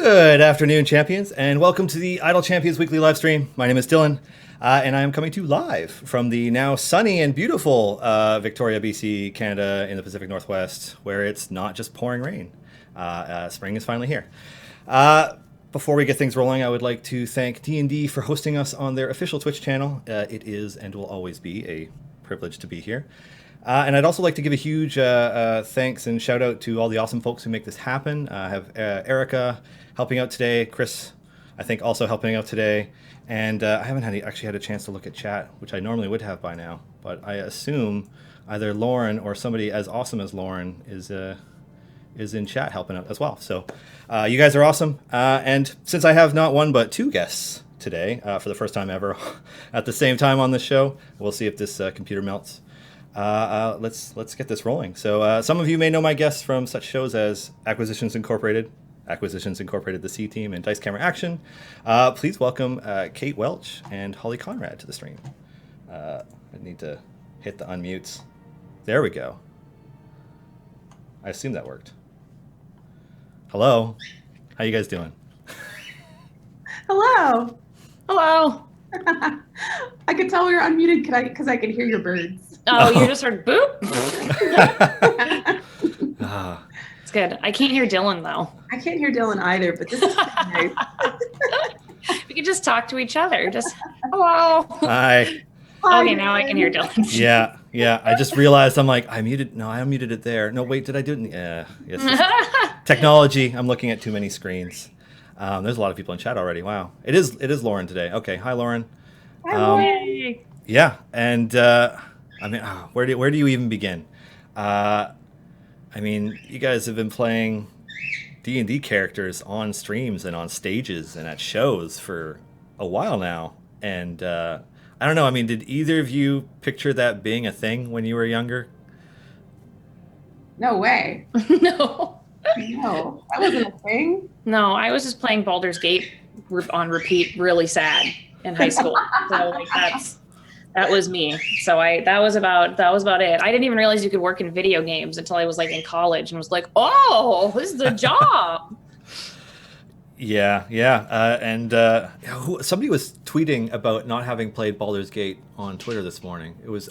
Good afternoon, champions, and welcome to the Idle Champions Weekly live stream. My name is Dylan, and I am coming to you live from the now sunny and beautiful Victoria, BC, Canada, in the Pacific Northwest, where it's not just pouring rain. Spring is finally here. Before we get things rolling, I would like to thank D&D for hosting us on their official Twitch channel. It is and will always be a privilege to be here. And I'd also like to give a huge thanks and shout out to all the awesome folks who make this happen. I have Erica helping out today, Chris, I think, also helping out today. And I haven't actually had a chance to look at chat, which I normally would have by now. But I assume either Lauren or somebody as awesome as Lauren is in chat helping out as well. So you guys are awesome. And since I have not one but two guests today, for the first time ever, at the same time on this show, we'll see if this computer melts. Let's get this rolling. So some of you may know my guests from such shows as Acquisitions Incorporated, the C Team, and Dice Camera Action. Please welcome Kate Welch and Holly Conrad to the stream. I need to hit the unmutes. There we go. I assume that worked. Hello. How you guys doing? Hello. Hello. I could tell we were unmuted because I could hear your birds. Oh, you just heard boop? Ah. It's good. I can't hear Dylan, though. I can't hear Dylan either, but this is nice. We could just talk to each other. Just, hello. Hi. Okay, now I can hear Dylan. Yeah. I just realized I unmuted it there. No, wait, did I do it? Yeah. Yes. Technology. I'm looking at too many screens. There's a lot of people in chat already. Wow. It is Lauren today. Okay. Hi, Lauren. Hi. Yeah. And, where do you even begin? You guys have been playing D&D characters on streams and on stages and at shows for a while now. And, I don't know. Did either of you picture that being a thing when you were younger? No way. No. No, that wasn't a thing. No, I was just playing Baldur's Gate on repeat, really sad in high school. So that was me. So that was about it. I didn't even realize you could work in video games until I was in college and was like, oh, this is a job. Yeah. Somebody was tweeting about not having played Baldur's Gate on Twitter this morning. It was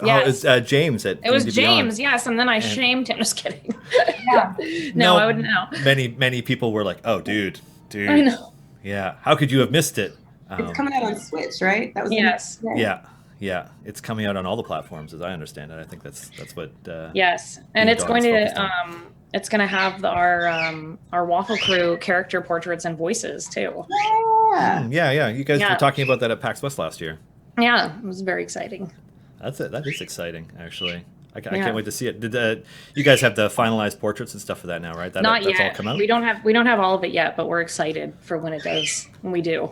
James at It was D&D James, Beyond. yes, and then I shamed him. Just kidding. Yeah. No, I wouldn't know. Many people were like, "Oh, dude." I know. Yeah. How could you have missed it? It's coming out on Switch, right? That was Yes. Yeah. It's coming out on all the platforms, as I understand it. I think that's what. Yes, and it's going to have our Waffle Crew character portraits and voices too. Yeah. You guys were talking about that at PAX West last year. Yeah, it was very exciting. That's it. That is exciting, actually. I can't wait to see it. Did you guys have the finalized portraits and stuff for that now, right? Not that's yet. All come out? We don't have all of it yet, but we're excited for when we do.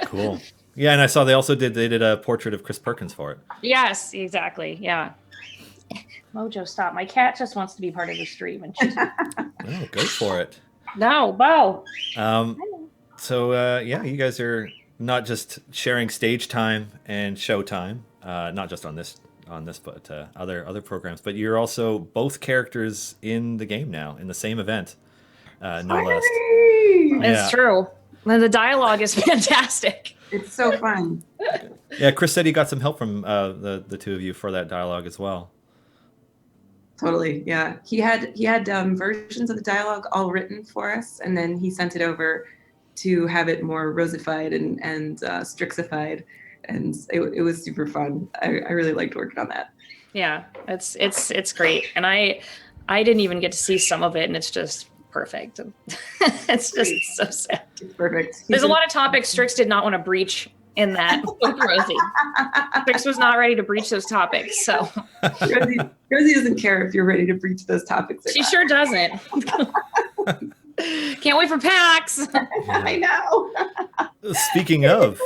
Cool. Yeah, and I saw they did a portrait of Chris Perkins for it. Yes, exactly. Yeah. Mojo, stop. My cat just wants to be part of the stream. And she's... Oh, go for it. No, Bo. So, you guys are not just sharing stage time and show time, not just on this, but other programs. But you're also both characters in the game now, in the same event, no less. It's true. And the dialogue is fantastic. It's so fun. Yeah, Chris said he got some help from the two of you for that dialogue as well. Totally, yeah. He had versions of the dialogue all written for us, and then he sent it over to have it more rosified and Strixified, and it was super fun. I really liked working on that. Yeah, it's great, and I didn't even get to see some of it, and it's just perfect. It's just so sad. It's perfect. There's a lot of topics Strix did not want to breach in that with Rosie. Strix was not ready to breach those topics, so Rosie doesn't care if you're ready to breach those topics. She sure doesn't. Can't wait for PAX. I know. Speaking of,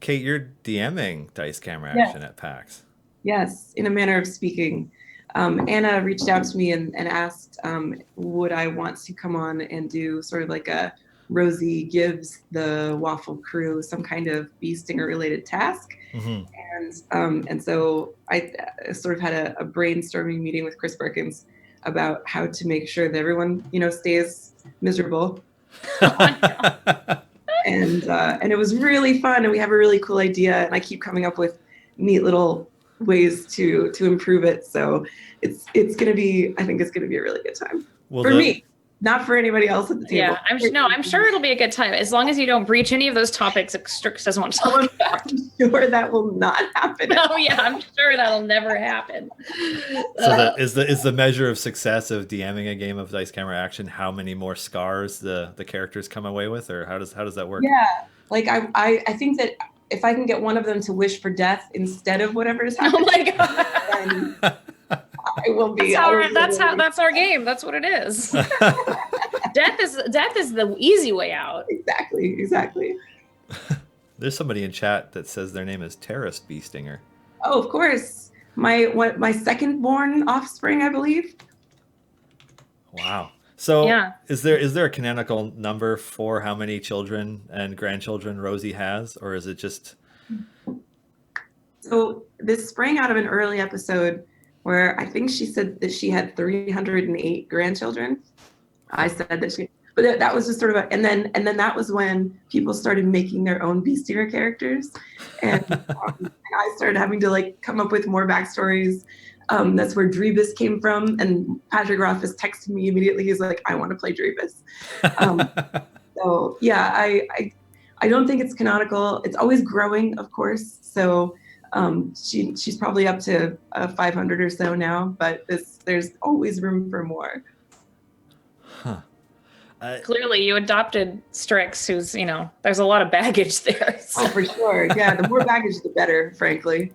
Kate, you're DMing Dice Camera Action at PAX. Yes, in a manner of speaking. Anna reached out to me and asked, would I want to come on and do sort of like a Rosie gives the Waffle Crew some kind of bee stinger related task. Mm-hmm. And so I sort of had a brainstorming meeting with Chris Perkins about how to make sure that everyone, stays miserable And it was really fun, and we have a really cool idea, and I keep coming up with neat little ways to improve it. So it's gonna be, I think it's gonna be a really good time for me, not for anybody else at the table. Yeah, I'm sure it'll be a good time as long as you don't breach any of those topics that Strix doesn't want to talk about. I'm sure that will not happen. Oh yeah, I'm sure that'll never happen. So is the measure of success of DMing a game of dice camera action how many more scars the characters come away with, or how does that work? Yeah, like I think that if I can get one of them to wish for death instead of whatever is happening, oh my god, then I will be. That's our game. That's what it is. Death is the easy way out. Exactly. There's somebody in chat that says their name is Terrorist Bee Stinger. Oh, of course. My second born offspring, I believe. Wow. So yeah. Is there a canonical number for how many children and grandchildren Rosie has, or is it just? So this sprang out of an early episode where I think she said that she had 308 grandchildren. I said that she, but that was just sort of and then that was when people started making their own Beastier characters, and I started having to like come up with more backstories. That's where Drebus came from, and Patrick Rothfuss texted me immediately. He's like, "I want to play Drebus." So yeah, I don't think it's canonical. It's always growing, of course. So she's probably up to 500 or so now, but there's always room for more. Huh. Clearly, you adopted Strix, who's, there's a lot of baggage there. So. Oh, for sure. Yeah, the more baggage, the better, frankly.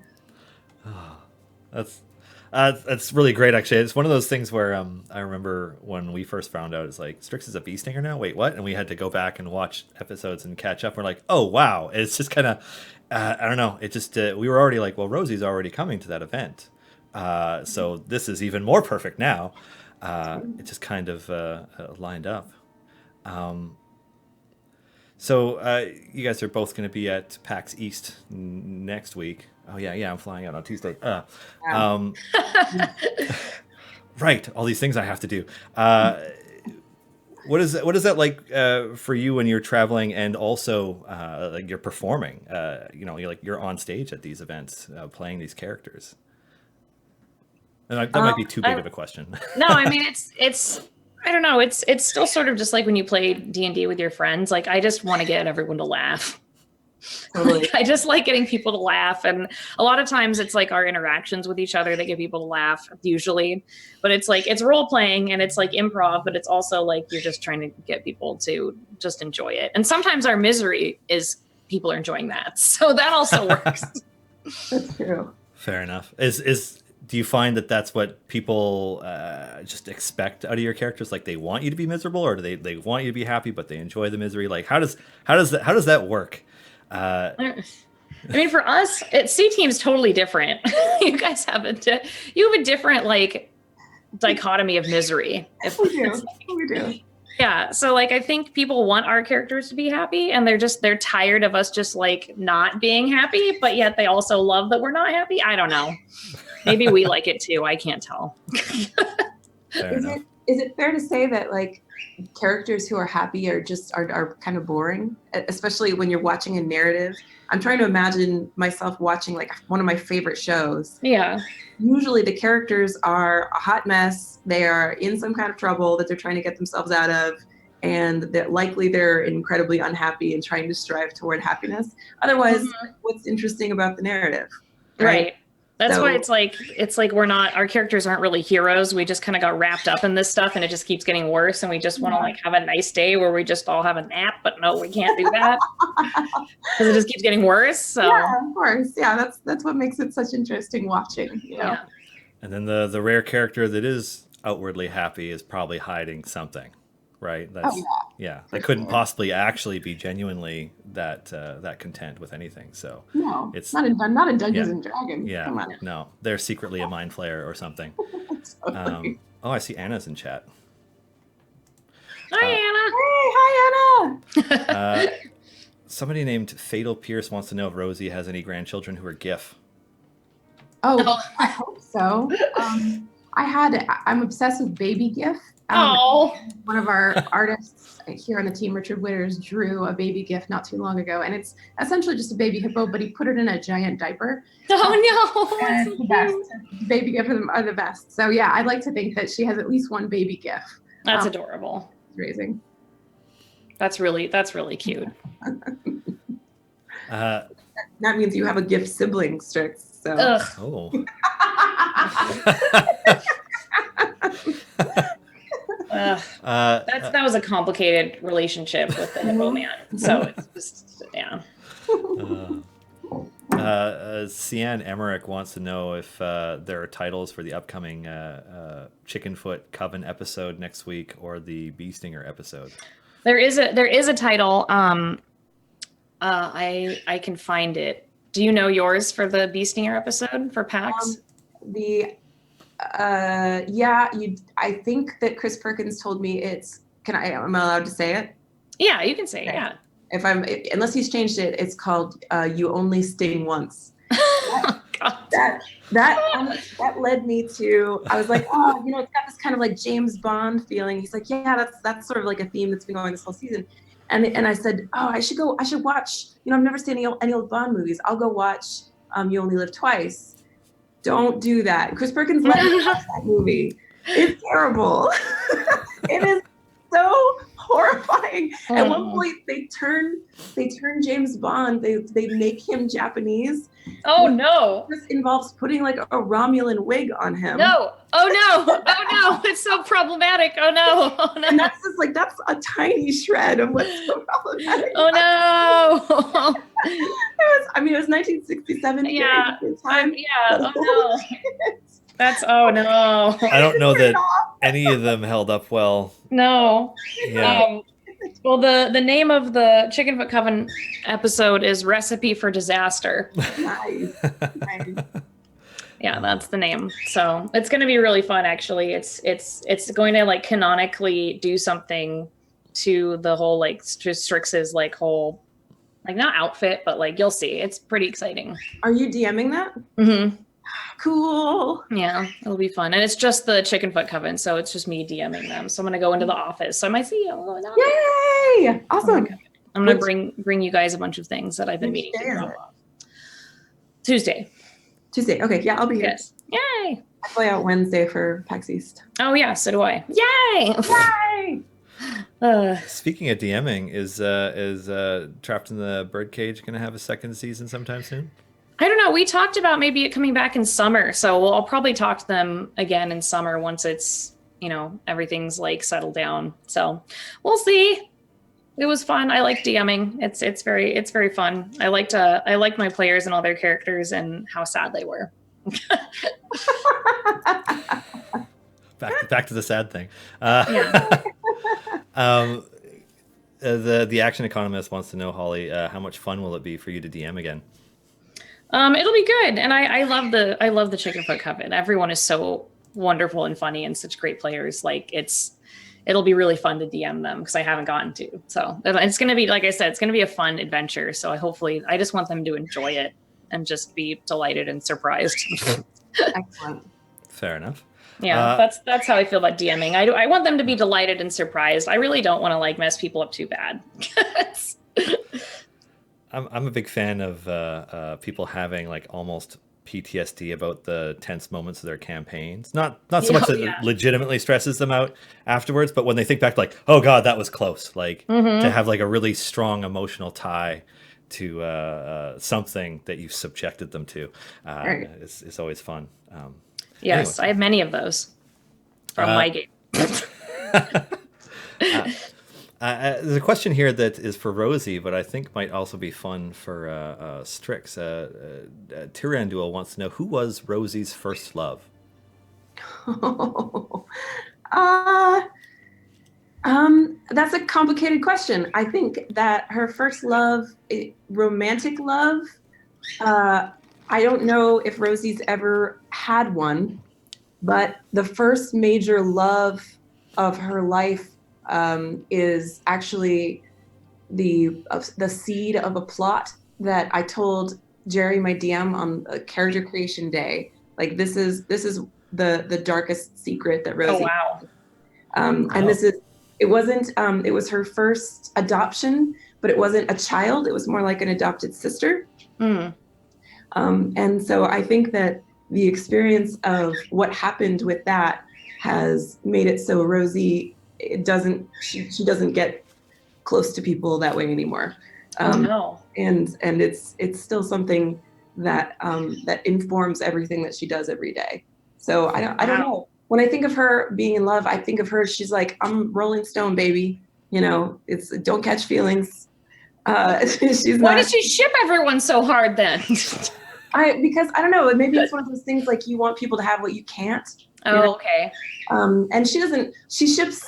That's really great, actually. It's one of those things where I remember when we first found out, it's like, Strix is a bee stinger now? Wait, what? And we had to go back and watch episodes and catch up. We're like, oh, wow. It's just kind of, I don't know. It just, we were already like, well, Rosie's already coming to that event. So this is even more perfect now. It just kind of lined up. So you guys are both going to be at PAX East next week. Oh yeah, I'm flying out on Tuesday. Right, all these things I have to do. What is that like for you when you're traveling and also like you're performing? You're on stage at these events playing these characters. And that might be too big of a question. No, I mean it's I don't know. It's still sort of just like when you play D&D with your friends. Like I just want to get everyone to laugh. Totally. Like, I just like getting people to laugh, and a lot of times it's like our interactions with each other that get people to laugh usually. But it's like it's role playing and it's like improv, but it's also like you're just trying to get people to just enjoy it. And sometimes our misery is people are enjoying that, so that also works. That's true. Fair enough. Do you find that that's what people just expect out of your characters? Like they want you to be miserable, or do they want you to be happy, but they enjoy the misery? Like how does that work? I mean, for us, C-Team's totally different. You guys have a different like dichotomy of misery. We do. Yeah. So like, I think people want our characters to be happy, and they're tired of us just like not being happy, but yet they also love that we're not happy. I don't know. Maybe we like it too. I can't tell. Is it fair to say that like characters who are happy are kind of boring, especially when you're watching a narrative? I'm trying to imagine myself watching like one of my favorite shows. Yeah. Usually the characters are a hot mess. They are in some kind of trouble that they're trying to get themselves out of, and that likely they're incredibly unhappy and trying to strive toward happiness. Otherwise, what's interesting about the narrative? Right. That's why it's like our characters aren't really heroes. We just kind of got wrapped up in this stuff, and it just keeps getting worse. And we just want to like have a nice day where we just all have a nap, but no, we can't do that because it just keeps getting worse. So yeah, of course. Yeah, that's what makes it such interesting watching. Yeah. And then the rare character that is outwardly happy is probably hiding something, right? That's they couldn't possibly actually be genuinely that content with anything. So no, it's not in Dungeons and Dragons. Yeah, come on. No, they're secretly a mind flayer or something. Totally. I see Anna's in chat. Hi, Anna. Hey, hi, Anna. Somebody named Fatal Pierce wants to know if Rosie has any grandchildren who are GIF. Oh, I hope so. I'm obsessed with baby GIF. Oh, One of our artists here on the team, Richard Witters, drew a baby GIF not too long ago, and it's essentially just a baby hippo, but he put it in a giant diaper. oh no. And the best. Baby GIF are the best. So yeah, I'd like to think that she has at least one baby GIF. That's adorable. Raising. That's really cute. That means you have a gift sibling, Strix. So. Ugh. Oh. That was a complicated relationship with the hippo man. So it's just, yeah. Cian Emmerich wants to know if there are titles for the upcoming Chickenfoot Coven episode next week or the Bee Stinger episode. There is a title. I can find it. Do you know yours for the Bee Stinger episode for PAX? I think that Chris Perkins told me am I allowed to say it? Yeah, you can say it, yeah. Unless he's changed it, it's called You Only Sting Once. That led me to, I was like, oh, it's got this kind of like James Bond feeling. He's like, yeah, that's sort of like a theme that's been going this whole season. And I said, oh, I should watch, I've never seen any old Bond movies. I'll go watch You Only Live Twice. Don't do that. Chris Perkins let me watch that movie. It's terrible. It is so horrifying. At one point they turn James Bond, they make him Japanese. Oh no. This involves putting like a Romulan wig on him. No. Oh no. Oh no. It's so problematic. Oh no. Oh no. And that's that's a tiny shred of what's so problematic. Oh no. It was 1967. Yeah. Time, oh no. That's oh no. I don't know that any of them held up well. No. Yeah. Well, the name of the Chickenfoot Coven episode is Recipe for Disaster. Nice. Yeah, that's the name. So it's going to be really fun. Actually, it's going to like canonically do something to the whole like Strix's like whole like not outfit, but like you'll see. It's pretty exciting. Are you DMing that? Mm-hmm. Cool. Yeah, it'll be fun. And it's just the Chickenfoot Coven, so it's just me DMing them. So I'm going to go into the office. So I might see you. Yay! Awesome. I'm going to bring you guys a bunch of things that I've been meaning to drop off. Tuesday. Okay, yeah, I'll be here. Yes. Yay! I fly out Wednesday for PAX East. Oh yeah, so do I. Yay! Yay! Speaking of DMing, is Trapped in the Birdcage going to have a second season sometime soon? I don't know. We talked about maybe it coming back in summer, so I'll probably talk to them again in summer once it's everything's like settled down. So we'll see. It was fun. I like DMing. It's very fun. I liked my players and all their characters and how sad they were. Back to the sad thing. Yeah. The Action Economist wants to know, Holly, how much fun will it be for you to DM again? It'll be good, and I love the Chickenfoot Coven. Everyone is so wonderful and funny and such great players. Like it'll be really fun to DM them because I haven't gotten to. So it's going to be, like I said, it's going to be a fun adventure. So I just want them to enjoy it and just be delighted and surprised. Excellent. Fair enough. Yeah, that's how I feel about DMing. I want them to be delighted and surprised. I really don't want to like mess people up too bad. I'm a big fan of people having like almost PTSD about the tense moments of their campaigns. Not so much that it legitimately stresses them out afterwards, but when they think back, like, oh God, that was close. Like to have like a really strong emotional tie to something that you've subjected them to. It's always fun. Yes, anyway. I have many of those from my game. There's a question here that is for Rosie, but I think might also be fun for Strix. Tyrandul wants to know, who was Rosie's first love? That's a complicated question. I think that her first love, romantic love, I don't know if Rosie's ever had one, but the first major love of her life is actually the seed of a plot that I told Jerry, my DM, on a character creation day. Like this is the darkest secret that Rosie. Oh wow. And it was her first adoption, but it wasn't a child. It was more like an adopted sister. Mm. And so I think that the experience of what happened with that has made it so Rosie she doesn't get close to people that way anymore. No. And it's still something that that informs everything that she does every day. So I don't know. When I think of her being in love, I think of her, she's like, I'm Rolling Stone, baby. It's don't catch feelings. Why does she ship everyone so hard then? Because I don't know, maybe it's one of those things like you want people to have what you can't. Okay. And she ships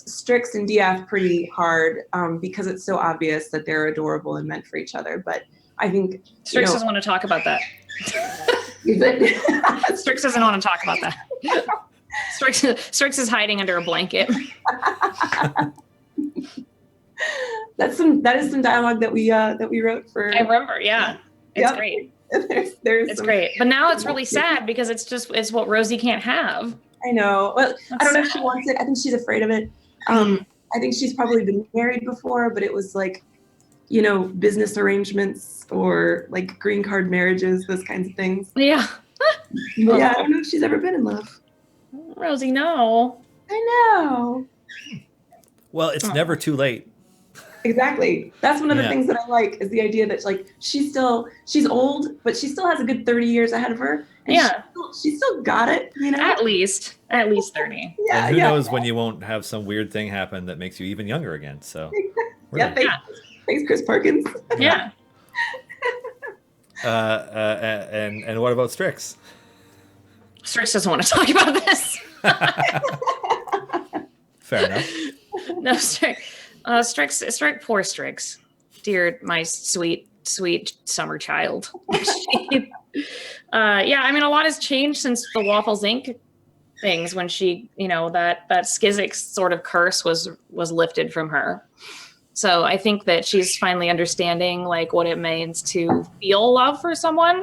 Strix and Diath pretty hard because it's so obvious that they're adorable and meant for each other. But I think Strix doesn't want to talk about that. Strix doesn't want to talk about that. Strix is hiding under a blanket. That is some dialogue that we wrote for. I remember, yeah. It's great. It's great. But now it's really sad because it's what Rosie can't have. I know. Well, That's I don't know sad. if she wants it. I think she's afraid of it. I think she's probably been married before, but it was like, business arrangements or like green card marriages, those kinds of things. Yeah. But yeah, I don't know if she's ever been in love. Rosie, no. I know. Well, it's never too late. Exactly. That's one of the things that I like is the idea that like she's old, but she still has a good 30 years ahead of her. And she still got it, At least 30. Yeah. And who knows when you won't have some weird thing happen that makes you even younger again. So thanks, Chris Parkins. Yeah. And what about Strix? Strix doesn't want to talk about this. Fair enough. No, Strix, poor Strix. Dear, my sweet summer child. I mean, a lot has changed since the Waffles Inc. things when she, that Skizix sort of curse was lifted from her. So I think that she's finally understanding like what it means to feel love for someone,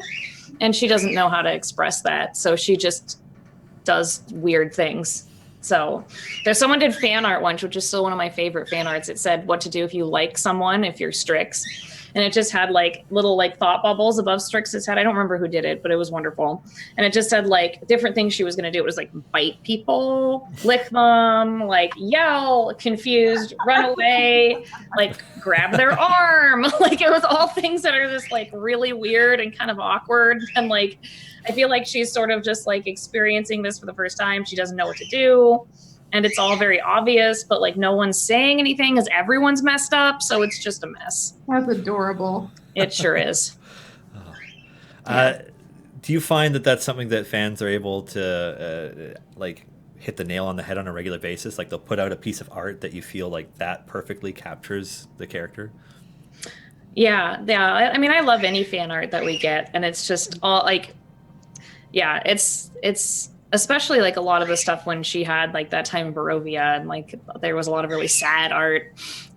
and she doesn't know how to express that. So she just does weird things. So someone did fan art once, which is still one of my favorite fan arts. It said what to do if you like someone, if you're Strix. And it just had like little like thought bubbles above Strix's head. I don't remember who did it, but it was wonderful. And it just said like different things she was going to do. It was like bite people, lick them, like yell, confused, run away, like grab their arm. Like it was all things that are just like really weird and kind of awkward. And like, I feel like she's sort of just like experiencing this for the first time. She doesn't know what to do. And it's all very obvious, but like no one's saying anything because everyone's messed up. So it's just a mess. That's adorable. It sure is. Do you find that that's something that fans are able to like hit the nail on the head on a regular basis? Like they'll put out a piece of art that you feel like that perfectly captures the character? Yeah. I mean, I love any fan art that we get, and it's just all like, it's especially like a lot of the stuff when she had like that time in Barovia, and like there was a lot of really sad art.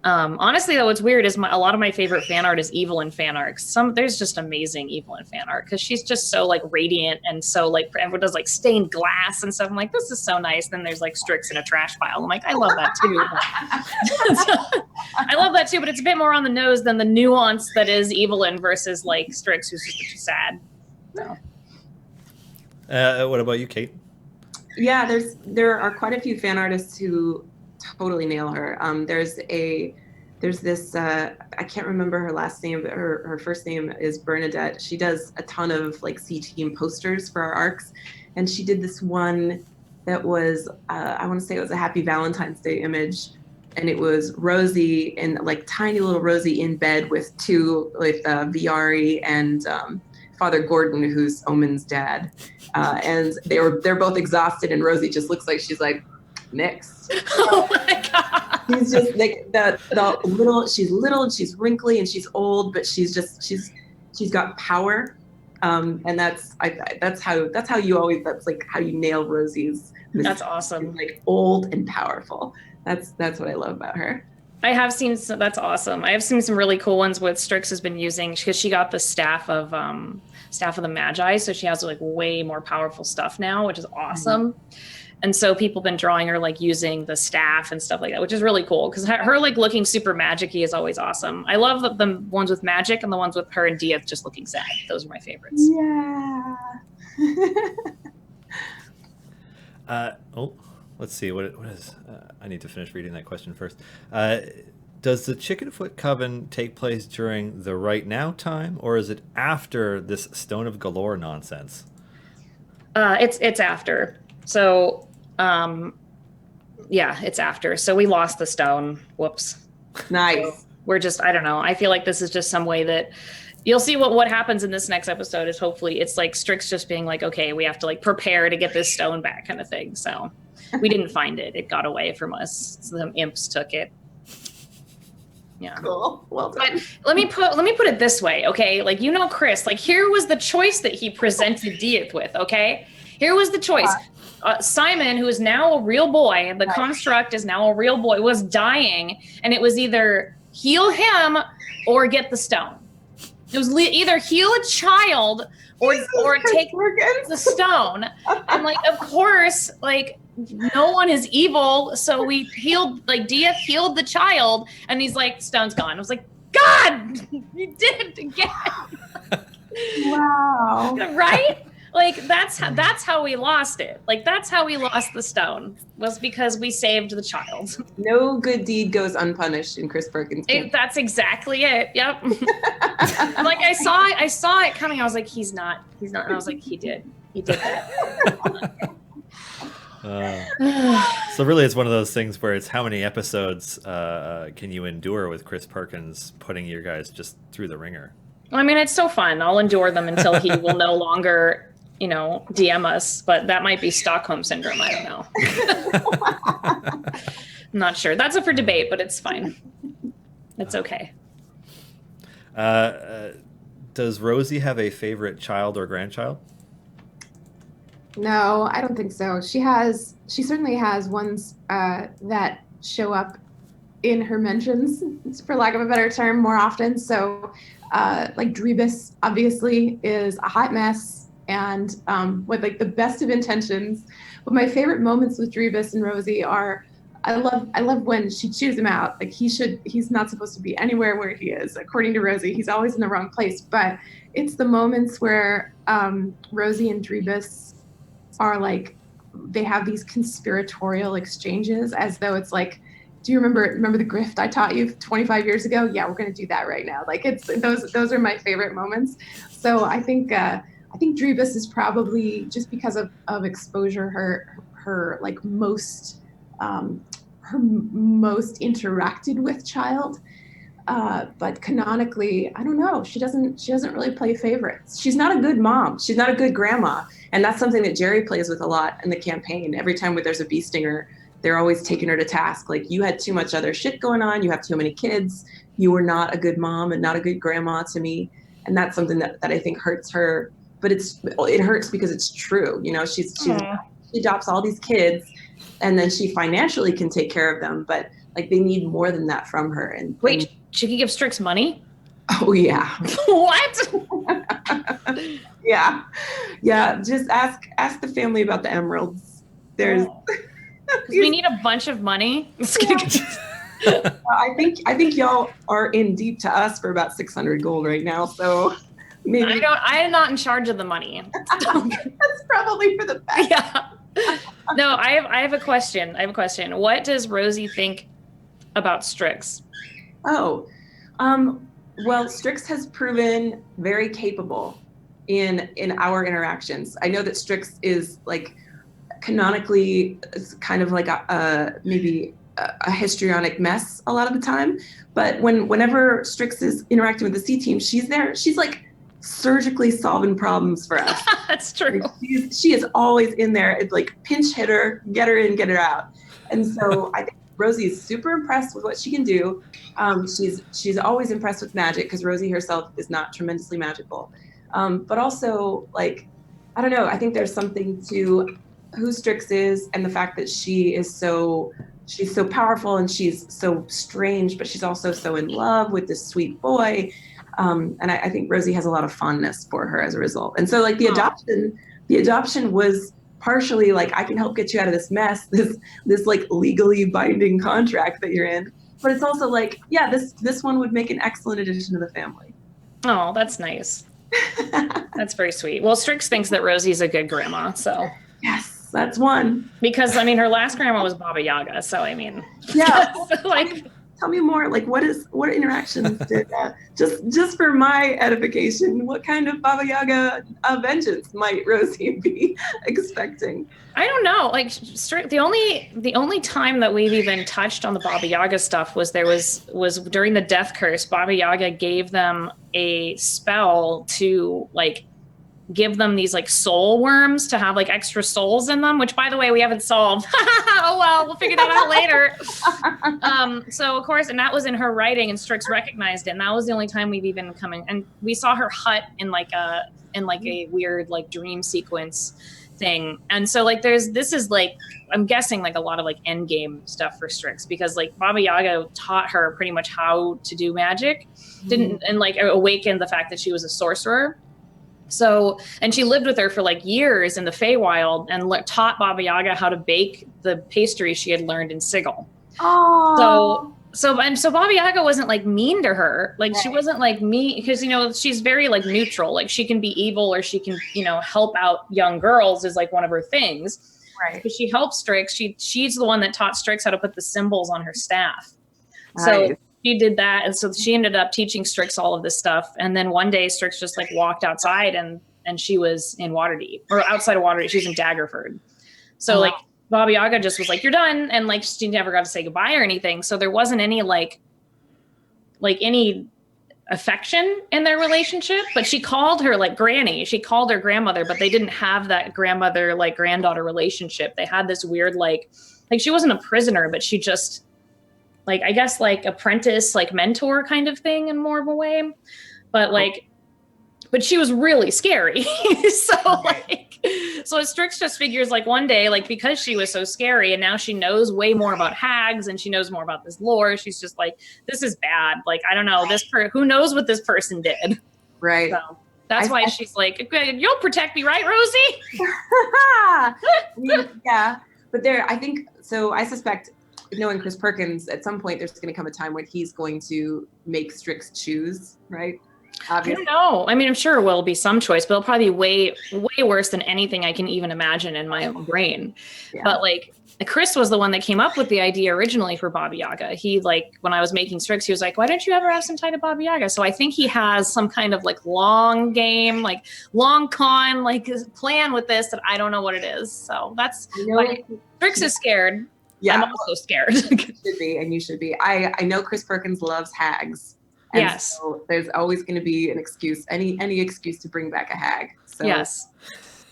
Honestly, though, what's weird is a lot of my favorite fan art is Evelyn fan art. There's just amazing Evelyn fan art because she's just so like radiant and so like everyone does like stained glass and stuff. I'm like, this is so nice. Then there's like Strix in a trash pile. I'm like, I love that too. I love that too, but it's a bit more on the nose than the nuance that is Evelyn versus like Strix, who's just sad. So. What about you, Kate? Yeah, there are quite a few fan artists who totally nail her. There's this I can't remember her last name, but her first name is Bernadette. She does a ton of like C-Team posters for our arcs, and she did this one that was I want to say it was a Happy Valentine's Day image, and it was Rosie and like tiny little Rosie in bed with Viari and Father Gordon, who's Omen's dad. And they're both exhausted, and Rosie just looks like she's like mixed. Oh my god! She's just like the little. She's little and she's wrinkly and she's old, but she's got power. And that's how you nail Rosie's. That's awesome. Like old and powerful. That's what I love about her. That's awesome. I have seen some really cool ones with Strix has been using because she got the staff of the Magi, so she has like way more powerful stuff now, which is awesome. And so people have been drawing her like using the staff and stuff like that, which is really cool because her like looking super magic-y is always awesome. I love the ones with magic and the ones with her and Dia just looking sad. Those are my favorites. Yeah. Let's see. What is? I need to finish reading that question first. Does the Chickenfoot Coven take place during the right now time, or is it after this Stone of Galore nonsense? It's after. So, yeah, it's after. So we lost the stone. Whoops. Nice. So we're just, I don't know. I feel like this is just some way that you'll see what happens in this next episode is hopefully it's like Strix just being like, okay, we have to like prepare to get this stone back kind of thing. So we didn't find it. It got away from us. So the imps took it. Yeah. Cool. Well done. But let me put it this way, okay? Like, you know, Chris, like here was the choice that he presented Dieth with, okay? Here was the choice. Simon, who is now a real boy, the construct is now a real boy, was dying, and it was either heal him or get the stone. It was either heal a child or take the stone. And like, of course, like no one is evil, so we healed, like Dieth healed the child, and he's like, stone's gone. I was like, God, you did it again. Wow. Right? Like that's how we lost it. Like that's how we lost the stone, was because we saved the child. No good deed goes unpunished in Chris Perkins. That's exactly it. Yep. Like I saw it coming. I was like, he's not. And I was like, he did that. So really, it's one of those things where it's how many episodes can you endure with Chris Perkins putting your guys just through the ringer? Well, I mean, it's so fun. I'll endure them until he will no longer, DM us. But that might be Stockholm syndrome. I don't know. I'm not sure. That's up for debate, but it's fine. It's okay. Does Rosie have a favorite child or grandchild? No, I don't think so. She certainly has ones that show up in her mentions, for lack of a better term, more often. So like Drebus obviously is a hot mess and with like the best of intentions. But my favorite moments with Drebus and Rosie are, I love when she chews him out. Like he's not supposed to be anywhere where he is. According to Rosie, he's always in the wrong place. But it's the moments where Rosie and Drebus are like, they have these conspiratorial exchanges as though it's like, do you remember the grift I taught you 25 years ago? Yeah, we're going to do that right now. Like it's those are my favorite moments. So I think Drebus is probably, just because of exposure, her like most interacted with child. But canonically, I don't know. She doesn't really play favorites. She's not a good mom. She's not a good grandma. And that's something that Jerry plays with a lot in the campaign. Every time there's a bee stinger, they're always taking her to task. Like, you had too much other shit going on. You have too many kids. You were not a good mom and not a good grandma to me. And that's something that I think hurts her. But it hurts because it's true. She adopts all these kids, and then she financially can take care of them. But like, they need more than that from her. And wait, she can give Strix money? Oh yeah. What? Yeah. Just ask the family about the emeralds. There's. We need a bunch of money. I think y'all are in deep to us for about 600 gold right now. So maybe I am not in charge of the money. That's probably for the best. Yeah. No, I have a question. What does Rosie think about Strix? Oh, well, Strix has proven very capable in our interactions. I know that Strix is like canonically kind of like maybe a histrionic mess a lot of the time, but whenever Strix is interacting with the C team, she's there. She's like surgically solving problems for us. That's true. Like, she is always in there. It's like pinch hitter, get her in, get her out. And so I think Rosie is super impressed with what she can do. She's always impressed with magic, because Rosie herself is not tremendously magical. But also, like, I don't know, I think there's something to who Strix is, and the fact that she's so powerful and she's so strange, but she's also so in love with this sweet boy. And I think Rosie has a lot of fondness for her as a result. And so like the adoption was partially like, I can help get you out of this mess, this like legally binding contract that you're in. But it's also like, yeah, this one would make an excellent addition to the family. Oh, that's nice. That's very sweet. Well, Strix thinks that Rosie's a good grandma, so. Yes, that's one. Because, I mean, her last grandma was Baba Yaga, so I mean. Yeah. Like, tell me more. Like, what interactions did just for my edification? What kind of Baba Yaga vengeance might Rosie be expecting? I don't know. Like, the only time that we've even touched on the Baba Yaga stuff was during the Death Curse. Baba Yaga gave them a spell to like give them these like soul worms to have like extra souls in them, which by the way we haven't solved. Oh well, we'll figure that out later. So of course, and that was in her writing, and Strix recognized it, and that was the only time we've even come in, and we saw her hut in like a weird like dream sequence thing. And so like this is like, I'm guessing like a lot of like end game stuff for Strix, because like Baba Yaga taught her pretty much how to do magic, and like awakened the fact that she was a sorcerer. So, and she lived with her for like years in the Feywild and taught Baba Yaga how to bake the pastry she had learned in Sigil. Oh. So Baba Yaga wasn't like mean to her. Like Right. She wasn't like mean, because, you know, she's very like neutral. Like she can be evil or she can, you know, help out young girls is like one of her things. Right. Because she helps Strix. She's the one that taught Strix how to put the symbols on her staff. Nice. So she did that, and so she ended up teaching Strix all of this stuff. And then one day Strix just like walked outside and she was in Waterdeep, or outside of Waterdeep. She was in Daggerford. So like Baba Yaga just was like, "You're done," and like she never got to say goodbye or anything. So there wasn't any like any affection in their relationship. But she called her like granny. She called her grandmother, but they didn't have that grandmother like granddaughter relationship. They had this weird like she wasn't a prisoner, but she just like, I guess like apprentice, like mentor kind of thing in more of a way. But like, but she was really scary. So Strix just figures like one day, like because she was so scary and now she knows way more about hags and she knows more about this lore, she's just like, this is bad. Like, I don't know, who knows what this person did. Right. So that's why she's like, you'll protect me, right, Rosie? Yeah. But I suspect, knowing Chris Perkins, at some point there's going to come a time when he's going to make Strix choose, right? Obviously. I don't know. I mean, I'm sure it will be some choice, but it'll probably be way, way worse than anything I can even imagine in my own brain. Yeah. But like, Chris was the one that came up with the idea originally for Baba Yaga. He like, when I was making Strix, he was like, why don't you ever have some kind of Baba Yaga? So I think he has some kind of like long game, like long con, like plan with this that I don't know what it is. So that's why Strix is scared. Yeah, I'm also scared. You should be, and you should be. I know Chris Perkins loves hags. And yes. So there's always going to be an excuse, any excuse to bring back a hag. So yes.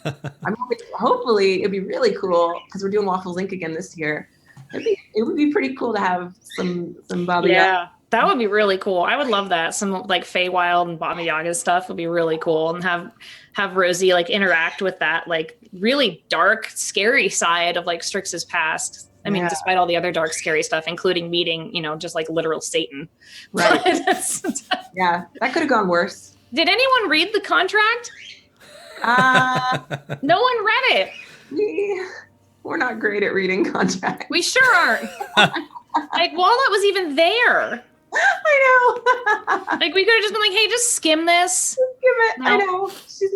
I'm hopefully it'd be really cool because we're doing Waffles Inc. again this year. It would be pretty cool to have some Baba Yaga. Yeah, that would be really cool. I would love that. Some like Feywild and Baba Yaga stuff would be really cool, and have Rosie like interact with that like really dark, scary side of like Strix's past. I mean, despite all the other dark, scary stuff, including meeting, you know, just like literal Satan. Right. Yeah, that could have gone worse. Did anyone read the contract? No one read it. We're not great at reading contracts. We sure aren't. Like, Walnut was even there. I know. Like, we could have just been like, hey, just skim this. Skim it. No. I know. She's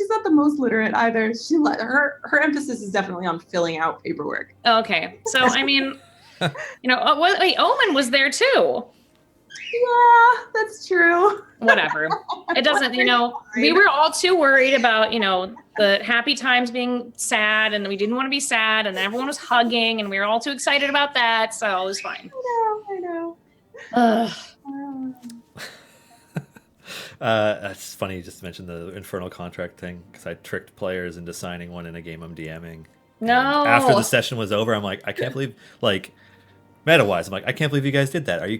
not the most literate either. Her emphasis is definitely on filling out paperwork. Okay. So, I mean, you know, Omen was there too. Yeah, that's true. Whatever. It doesn't, you know, we were all too worried about, you know, the happy times being sad, and we didn't want to be sad, and then everyone was hugging, and we were all too excited about that. So it was fine. I know. That's funny you just mentioned the Infernal contract thing, because I tricked players into signing one in a game I'm DMing. No. And after the session was over, I'm like, I can't believe, like, meta-wise, I'm like, I can't believe you guys did that. Are you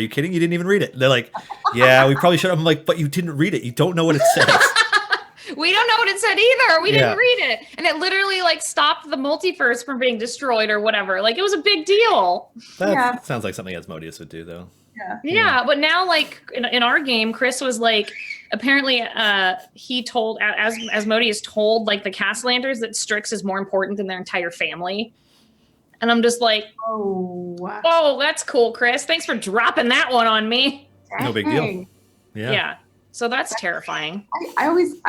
kidding? You didn't even read it. They're like, yeah, we probably should have. I'm like, but you didn't read it. You don't know what it says. We don't know what it said either. We didn't read it. And it literally like stopped the multiverse from being destroyed or whatever. Like, it was a big deal. That sounds like something Asmodeus would do, though. Yeah, but now, like, in our game, Chris was like, apparently he told, as Asmodeus told like the Castellanders that Strix is more important than their entire family. And I'm just like, oh, that's cool, Chris. Thanks for dropping that one on me. No big deal. Yeah. So that's terrifying. I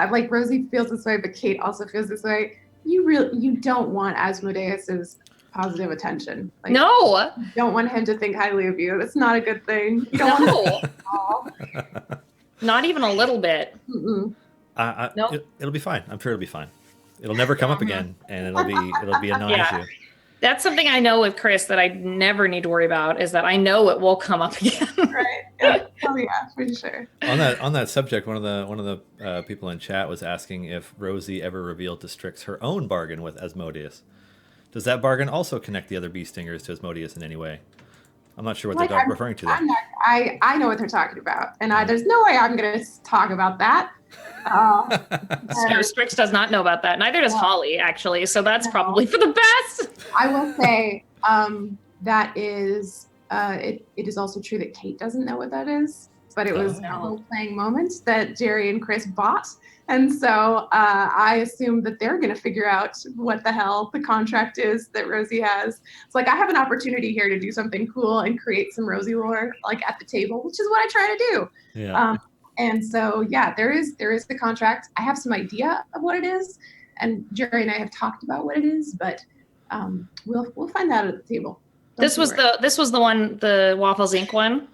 like Rosie feels this way, but Kate also feels this way. You don't want Asmodeus's positive attention. Like, no. You don't want him to think highly of you. That's not a good thing. You don't want to not even a little bit. Nope. It'll be fine. I'm sure it'll be fine. It'll never come up again, and it'll be a non-issue. That's something I know with Chris that I never need to worry about, is that I know it will come up again. Right. Yeah. Oh yeah, for sure. On that subject, one of the people in chat was asking if Rosie ever revealed to Strix her own bargain with Asmodeus. Does that bargain also connect the other bee stingers to Asmodeus in any way? I'm not sure what they're referring to there. I know what they're talking about, and there's no way I'm going to talk about that. Strix does not know about that. Neither does Holly, actually. So that's probably for the best. I will say that is it is also true that Kate doesn't know what that is, but it was a role-playing moment that Jerry and Chris bought. And so I assume that they're going to figure out what the hell the contract is that Rosie has. It's like, I have an opportunity here to do something cool and create some Rosie lore, like at the table, which is what I try to do. Yeah. And so, yeah, there is the contract. I have some idea of what it is, and Jerry and I have talked about what it is, but we'll find out at the table. This was the one, the Waffles Inc. one.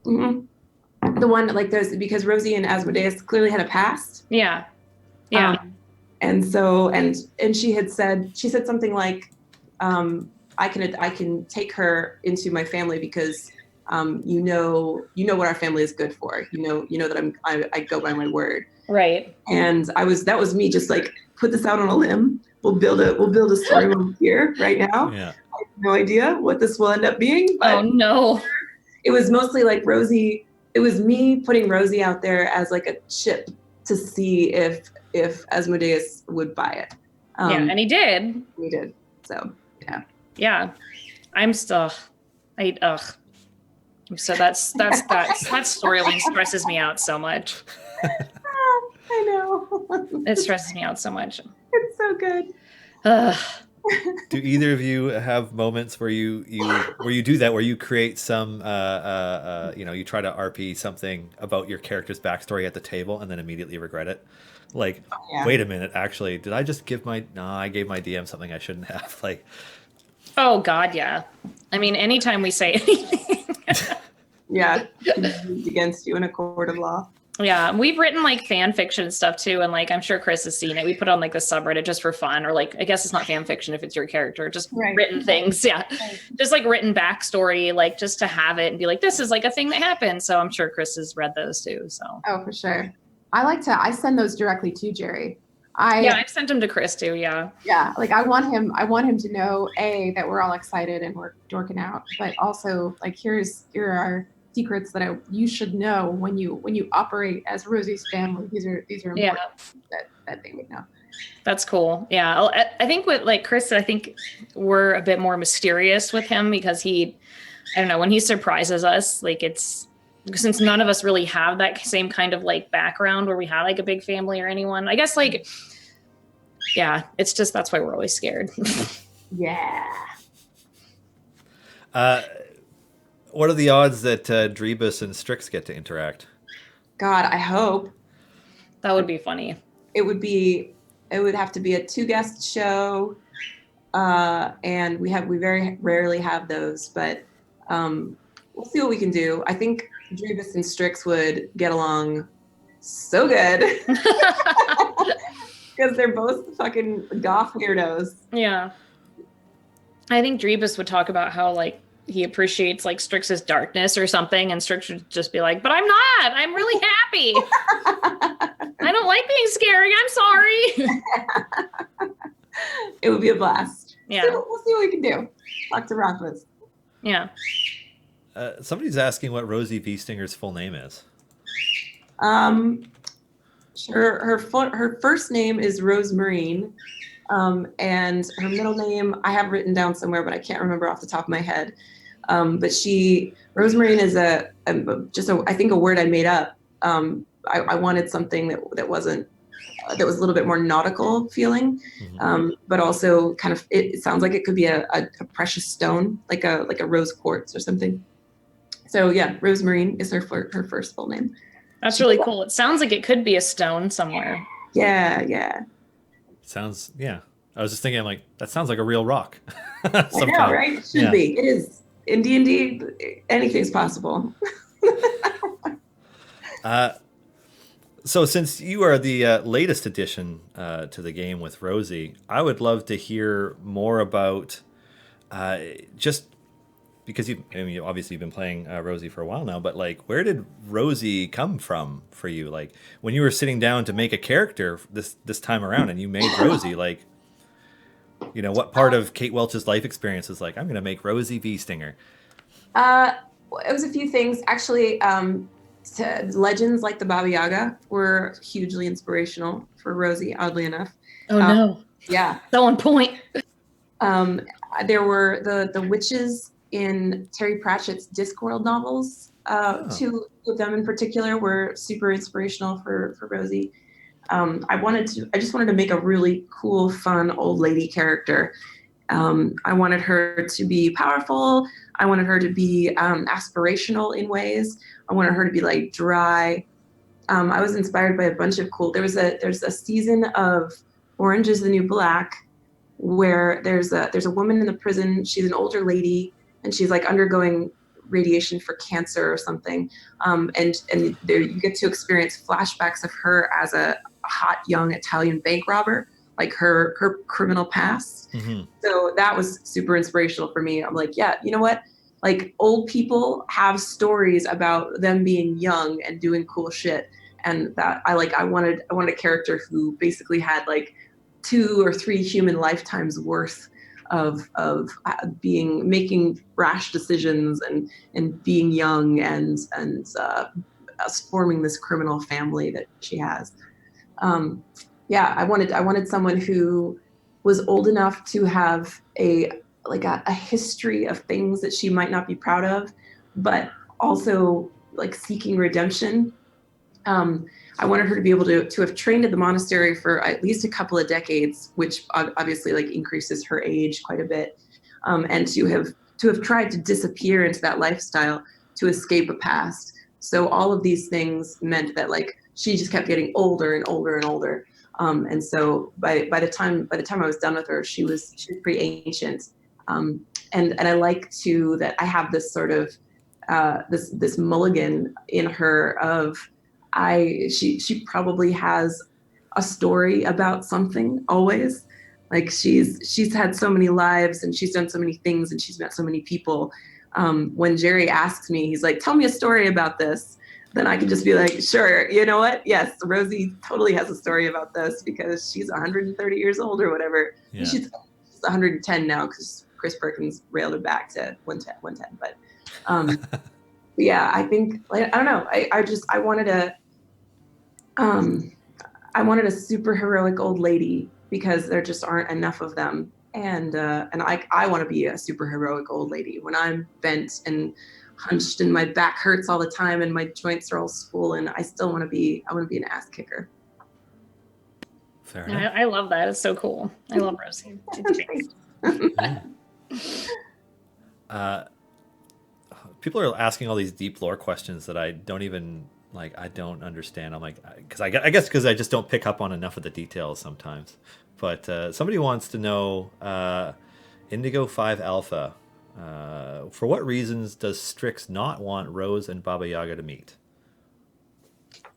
Mm-hmm. The one like there's because Rosie and Asmodeus clearly had a past. Yeah. And so and she said something like, I can take her into my family because you know what our family is good for. You know that I go by my word. Right. And that was me just like, put this out on a limb. We'll build a story here right now. Yeah. I have no idea what this will end up being. But oh no. It was mostly like Rosie. It was me putting Rosie out there as like a chip to see if Asmodeus would buy it. And he did. He did. So yeah. Yeah. I'm still. So that storyline stresses me out so much. I know. It stresses me out so much. It's so good. Do either of you have moments where you do that, where you create some you try to RP something about your character's backstory at the table and then immediately regret it? Like, wait a minute, actually, did I just give I gave my DM something I shouldn't have? Like, oh God, yeah. I mean, anytime we say anything. Yeah, against you in a court of law. Yeah, we've written like fan fiction stuff too, and like I'm sure Chris has seen it. We put it on like the subreddit just for fun, or like I guess it's not fan fiction if it's your character, just written things. Yeah, just like written backstory, like just to have it and be like, this is like a thing that happened. So I'm sure Chris has read those too. So for sure. I send those directly to Jerry. I've sent them to Chris too. Yeah. Yeah, like I want him to know that we're all excited and we're dorking out, but also like here are secrets that you should know when you operate as Rosie's family. These are important that they would know. That's cool. Yeah, I think with like Chris, I think we're a bit more mysterious with him because I don't know, when he surprises us, like it's since none of us really have that same kind of like background where we have like a big family or anyone. I guess like, yeah, it's just that's why we're always scared. Yeah. What are the odds that Drebus and Strix get to interact? God, I hope. That would be funny. It would have to be a 2-guest show, and we very rarely have those, but we'll see what we can do. I think Drebus and Strix would get along so good because they're both fucking goth weirdos. Yeah. I think Drebus would talk about how like he appreciates like Strix's darkness or something, and Strix would just be like, but I'm not. I'm really happy. I don't like being scary. I'm sorry. It would be a blast. Yeah. We'll see what we can do. Talk to Rothfuss. Yeah. Somebody's asking what Rosie V. Stinger's full name is. Her first name is Rose Marine, and her middle name I have written down somewhere, but I can't remember off the top of my head. But Rose Marine is I think a word I made up. I wanted something that wasn't that was a little bit more nautical feeling, but also kind of it sounds like it could be a precious stone, like a rose quartz or something. So yeah, Rosemarine is her first full name. That's really cool. It sounds like it could be a stone somewhere. Yeah. Sounds, yeah. I was just thinking, I'm like, that sounds like a real rock. I know, right? It should be. It is. In D&D, anything's possible. So since you are the latest addition to the game with Rosie, I would love to hear more about just because obviously you've been playing Rosie for a while now, but like, where did Rosie come from for you? Like, when you were sitting down to make a character this time around and you made Rosie, like, what part of Kate Welch's life experience is like, I'm going to make Rosie Bee Stinger? It was a few things. Actually, legends like the Baba Yaga were hugely inspirational for Rosie, oddly enough. Oh, no. Yeah. So on point. There were the witches in Terry Pratchett's Discworld novels. Two of them in particular were super inspirational for Rosie. I just wanted to make a really cool, fun old lady character. I wanted her to be powerful. I wanted her to be aspirational in ways. I wanted her to be like dry. I was inspired by a bunch of cool. There's a season of Orange is the New Black where there's a woman in the prison. She's an older lady and she's like undergoing radiation for cancer or something. And there you get to experience flashbacks of her as a hot young Italian bank robber, like her criminal past. So that was super inspirational for me. I'm like, yeah, you know what? Like, old people have stories about them being young and doing cool shit. And that I wanted a character who basically had like 2 or 3 human lifetimes worth of making rash decisions and being young and forming this criminal family that she has. I wanted someone who was old enough to have a history of things that she might not be proud of, but also like seeking redemption. I wanted her to be able to have trained at the monastery for at least a couple of decades, which obviously like increases her age quite a bit, and to have tried to disappear into that lifestyle to escape a past. So all of these things meant that like she just kept getting older and older and older. And so by the time I was done with her, she was pretty ancient. And I like too that I have this sort of this mulligan in her of she probably has a story about something always. Like she's had so many lives and she's done so many things and she's met so many people. When Jerry asks me, he's like, tell me a story about this. Then I can just be like, sure, you know what? Yes, Rosie totally has a story about this because she's 130 years old or whatever. Yeah. She's 110 now because Chris Perkins railed her back to 110. But yeah, I think like I don't know. I wanted a super heroic old lady because there just aren't enough of them. And I want to be a super heroic old lady when I'm bent and hunched and my back hurts all the time and my joints are all swollen. I want to be an ass kicker. Fair enough. I love that. It's so cool. I love Rosie. People are asking all these deep lore questions that I don't even I don't understand. I'm like, because I guess because I just don't pick up on enough of the details sometimes. But somebody wants to know Indigo 5 Alpha. For what reasons does Strix not want Rose and Baba Yaga to meet?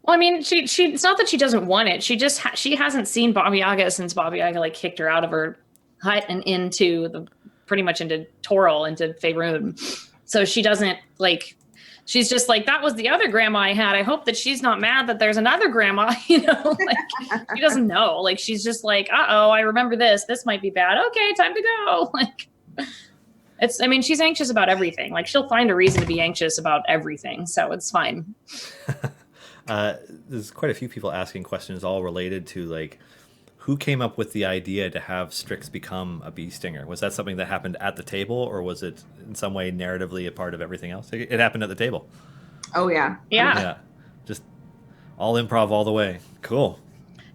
Well, I mean, she it's not that she doesn't want it. She just she hasn't seen Baba Yaga since Baba Yaga like kicked her out of her hut and into pretty much into Toril, into Faerun. So she doesn't like. She's just like, that was the other grandma I had. I hope that she's not mad that there's another grandma, like she doesn't know. Like, she's just like, uh-oh, I remember this. This might be bad. Okay, time to go. Like, she's anxious about everything. Like, she'll find a reason to be anxious about everything. So it's fine. There's quite a few people asking questions all related to like, who came up with the idea to have Strix become a bee stinger? Was that something that happened at the table, or was it in some way narratively a part of everything else? It happened at the table. Oh yeah. Yeah. Just All improv all the way. Cool.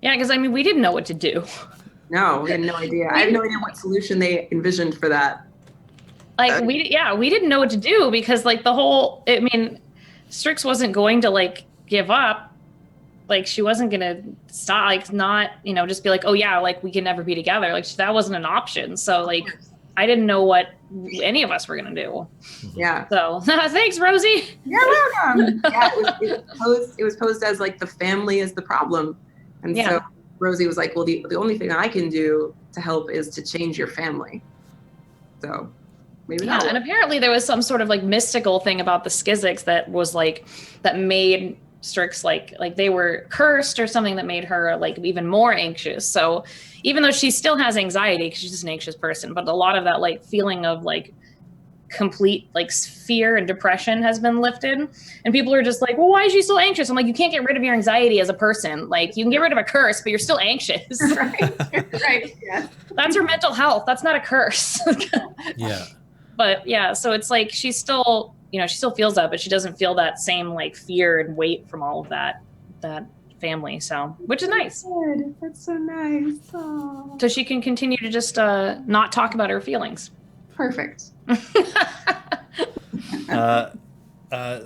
Yeah, because I mean, we didn't know what to do. No, we had no idea. I have no idea what solution they envisioned for that. Like we didn't know what to do because like I mean, Strix wasn't going to like give up. Like she wasn't gonna stop, like not, just be like, oh yeah, like we can never be together. Like that wasn't an option. So like I didn't know what any of us were gonna do. Yeah. So thanks, Rosie. You're welcome. Yeah, it was posed as like the family is the problem. And so Rosie was like, well, the only thing I can do to help is to change your family. So maybe not. And apparently there was some sort of like mystical thing about the Skizzics that was like, that made Strix like they were cursed or something that made her like even more anxious. So even though she still has anxiety because she's just an anxious person, but a lot of that like feeling of like complete like fear and depression has been lifted, and people are just like, well, why is she so anxious? I'm like, you can't get rid of your anxiety as a person. Like you can get rid of a curse, but you're still anxious. Right. Yeah. That's her mental health. That's not a curse. Yeah. But yeah, so it's like she's still, she still feels that, but she doesn't feel that same like fear and weight from all of that family. So, which is nice. Good. That's so nice. Aww. So she can continue to just not talk about her feelings. Perfect.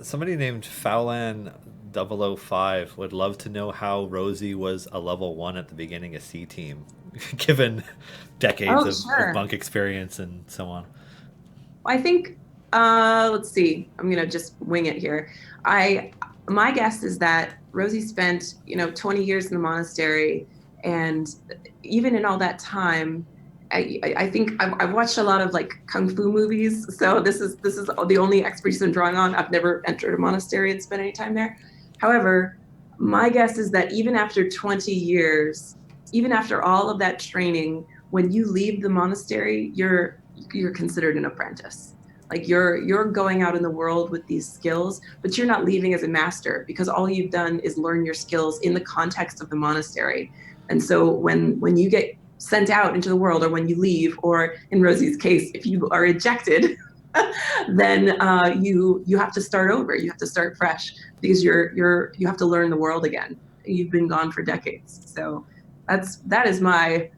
Somebody named Fowlan 005 would love to know how Rosie was a level 1 at the beginning of C Team, given decades of bunk experience and so on. I think, let's see, I'm going to just wing it here. My guess is that Rosie spent, 20 years in the monastery, and even in all that time, I think I've watched a lot of like kung fu movies, so this is the only expertise I'm drawing on. I've never entered a monastery and spent any time there. However, my guess is that even after 20 years, even after all of that training, when you leave the monastery, you're considered an apprentice. Like you're going out in the world with these skills, but you're not leaving as a master because all you've done is learn your skills in the context of the monastery. And so when you get sent out into the world, or when you leave, or in Rosie's case, if you are ejected, then you have to start over. You have to start fresh because you have to learn the world again. You've been gone for decades. So that is my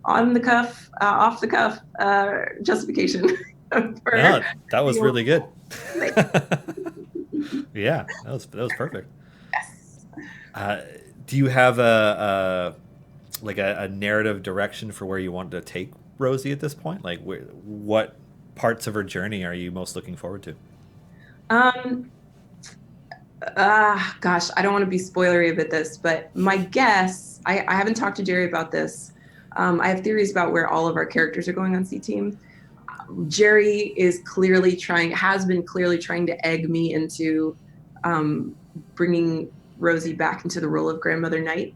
on the cuff, off the cuff justification. No, that was really good. Yeah, that was perfect. Yes. Do you have a narrative direction for where you want to take Rosie at this point? Like, what parts of her journey are you most looking forward to? Gosh, I don't want to be spoilery about this, but my guess, I haven't talked to Jerry about this. I have theories about where all of our characters are going on C Team. Jerry has been clearly trying to egg me into bringing Rosie back into the role of Grandmother Knight,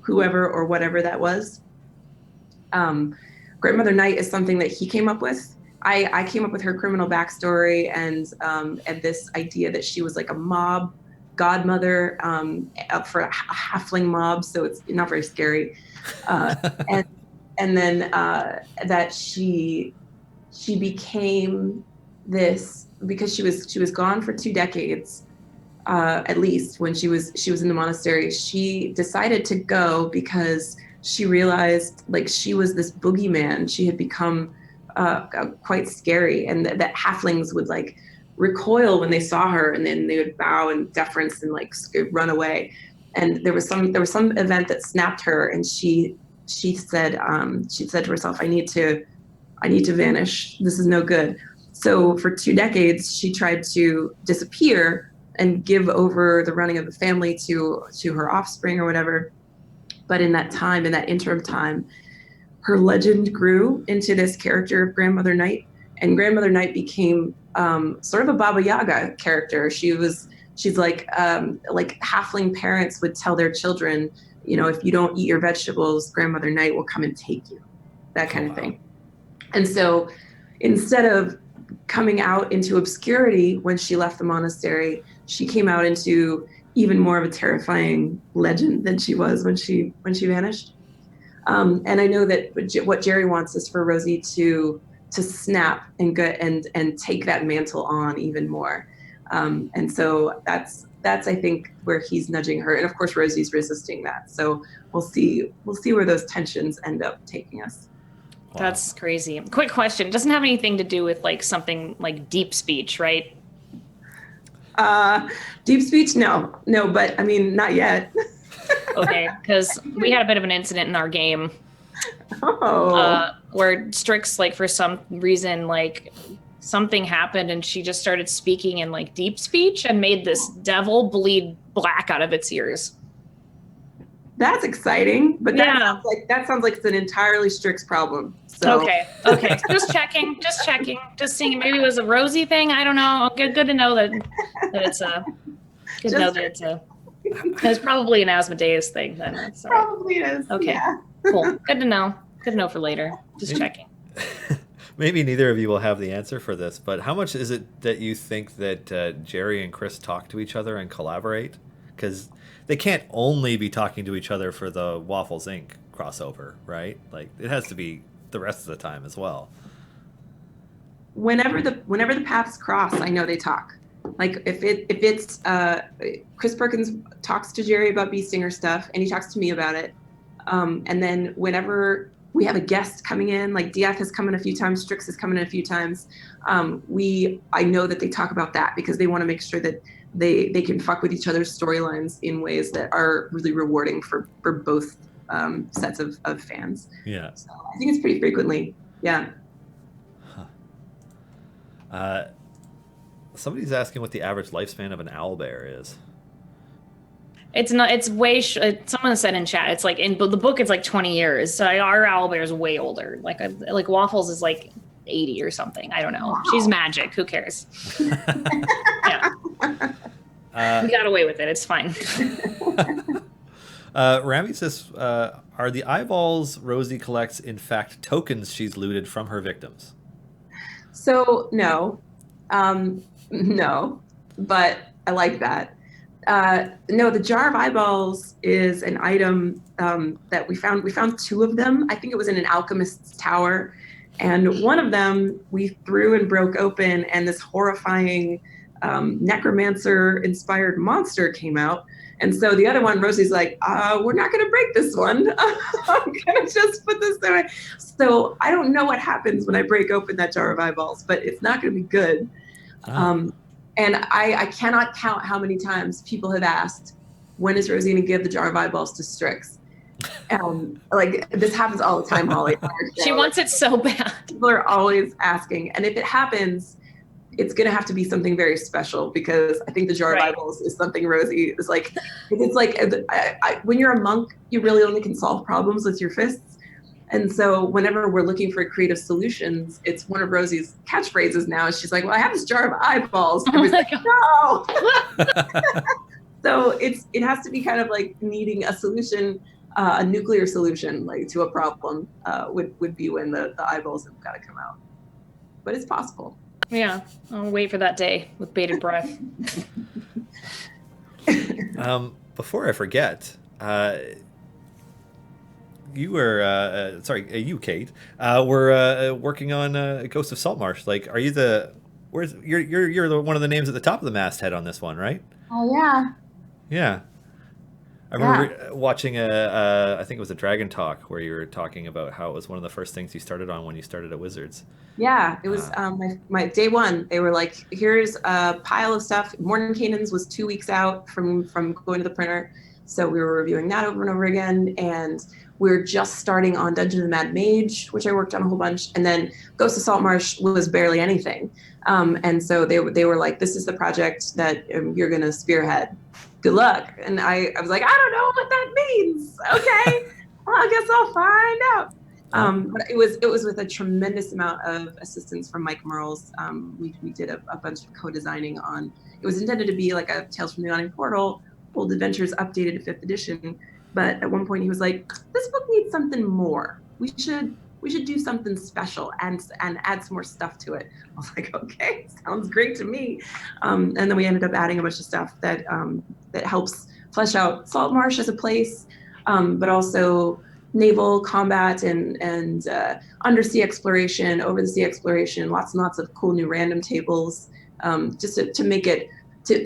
whoever or whatever that was. Grandmother Knight is something that he came up with. I came up with her criminal backstory and this idea that she was like a mob godmother up for a halfling mob, so it's not very scary. And then that she became this because she was gone for 2 decades. At least when she was in the monastery, she decided to go because she realized like she was this boogeyman. She had become quite scary, and that halflings would like recoil when they saw her, and then they would bow in deference and like run away. And there was some event that snapped her, and she said to herself, I need to vanish. This is no good. So for 2 decades, she tried to disappear and give over the running of the family to her offspring or whatever. But in that interim time, her legend grew into this character of Grandmother Knight, and Grandmother Knight became sort of a Baba Yaga character. She's like halfling parents would tell their children, if you don't eat your vegetables, Grandmother Knight will come and take you, that kind of thing. And so instead of coming out into obscurity when she left the monastery, she came out into even more of a terrifying legend than she was when she vanished. And I know that what Jerry wants is for Rosie to snap and take that mantle on even more. And so that's that's I think where he's nudging her, and of course Rosie's resisting that. So we'll see where those tensions end up taking us. Wow. That's crazy. Quick question. It doesn't have anything to do with like something like deep speech, right? Deep speech? No, but I mean, not yet. Okay, because we had a bit of an incident in our game. Where Strix, like for some reason, like something happened and she just started speaking in like deep speech and made this devil bleed black out of its ears. That's exciting, but that sounds like it's an entirely Strix problem. So. Okay. Just checking, just seeing. Maybe it was a Rosie thing. I don't know. Good to know that it's a. Good to know that it's a. It's probably an Asmodeus thing then. Probably is. Okay. Yeah. Cool. Good to know. Good to know for later. Just checking. Maybe neither of you will have the answer for this, but how much is it that you think that Jerry and Chris talk to each other and collaborate? Because they can't only be talking to each other for the Waffles Inc. crossover, right? Like it has to be the rest of the time as well. Whenever the paths cross, I know they talk. Like if it's Chris Perkins talks to Jerry about Bee Stinger stuff, and he talks to me about it. And then whenever we have a guest coming in, like DF has come in a few times, Strix has come in a few times, I know that they talk about that because they want to make sure that they can fuck with each other's storylines in ways that are really rewarding for both sets of fans. Yeah. So I think it's pretty frequently. Yeah. Huh. Somebody's asking what the average lifespan of an owlbear is. It's not. It's way. Someone said in chat. It's like in the book. It's like 20 years. So our owlbear is way older. Like Waffles is like 80 or something. I don't know. Wow. She's magic. Who cares? Yeah. We got away with it. It's fine. Rami says, "Are the eyeballs Rosie collects in fact tokens she's looted from her victims?" So no, but I like that. No, the jar of eyeballs is an item that we found. We found two of them. I think it was in an alchemist's tower. And one of them we threw and broke open, and this horrifying necromancer-inspired monster came out. And so the other one, Rosie's like, we're not going to break this one. I'm going to just put this away. So I don't know what happens when I break open that jar of eyeballs, but it's not going to be good. Oh. And I cannot count how many times people have asked, when is Rosie going to give the jar of eyeballs to Strix? Like this happens all the time, Holly. She wants it so bad. People are always asking. And if it happens, it's going to have to be something very special, because I think the jar of eyeballs is something Rosie is like, it's like when you're a monk, you really only can solve problems with your fists. And so whenever we're looking for creative solutions, it's one of Rosie's catchphrases now. She's like, well, I have this jar of eyeballs. And we're like, no. So it has to be kind of like needing a solution, a nuclear solution, like to a problem would be when the eyeballs have got to come out. But it's possible. Yeah, I'll wait for that day with bated breath. Before I forget, you were you, Kate, were working on Ghosts of Saltmarsh. Like, are you you're the one of the names at the top of the masthead on this one, right? Oh yeah. Yeah. I remember watching I think it was a Dragon Talk where you were talking about how it was one of the first things you started on when you started at Wizards. Yeah, it was my day one. They were like, here's a pile of stuff. Mordenkainen's was 2 weeks out from going to the printer. So we were reviewing that over and over again. And we're just starting on Dungeon of the Mad Mage, which I worked on a whole bunch. And then Ghosts of Saltmarsh was barely anything. And so they were like, this is the project that you're going to spearhead. Good luck. And I was like, I don't know what that means. Okay, well, I guess I'll find out. But it was with a tremendous amount of assistance from Mike Merles. We did a bunch of co-designing on. It was intended to be like a Tales from the Yawning Portal, Old Adventures updated to 5th edition. But at one point he was like, this book needs something more. We should do something special and add some more stuff to it. I was like, okay, sounds great to me. And then we ended up adding a bunch of stuff that helps flesh out Saltmarsh as a place, but also naval combat and undersea exploration, over the sea exploration, lots and lots of cool new random tables, just to make it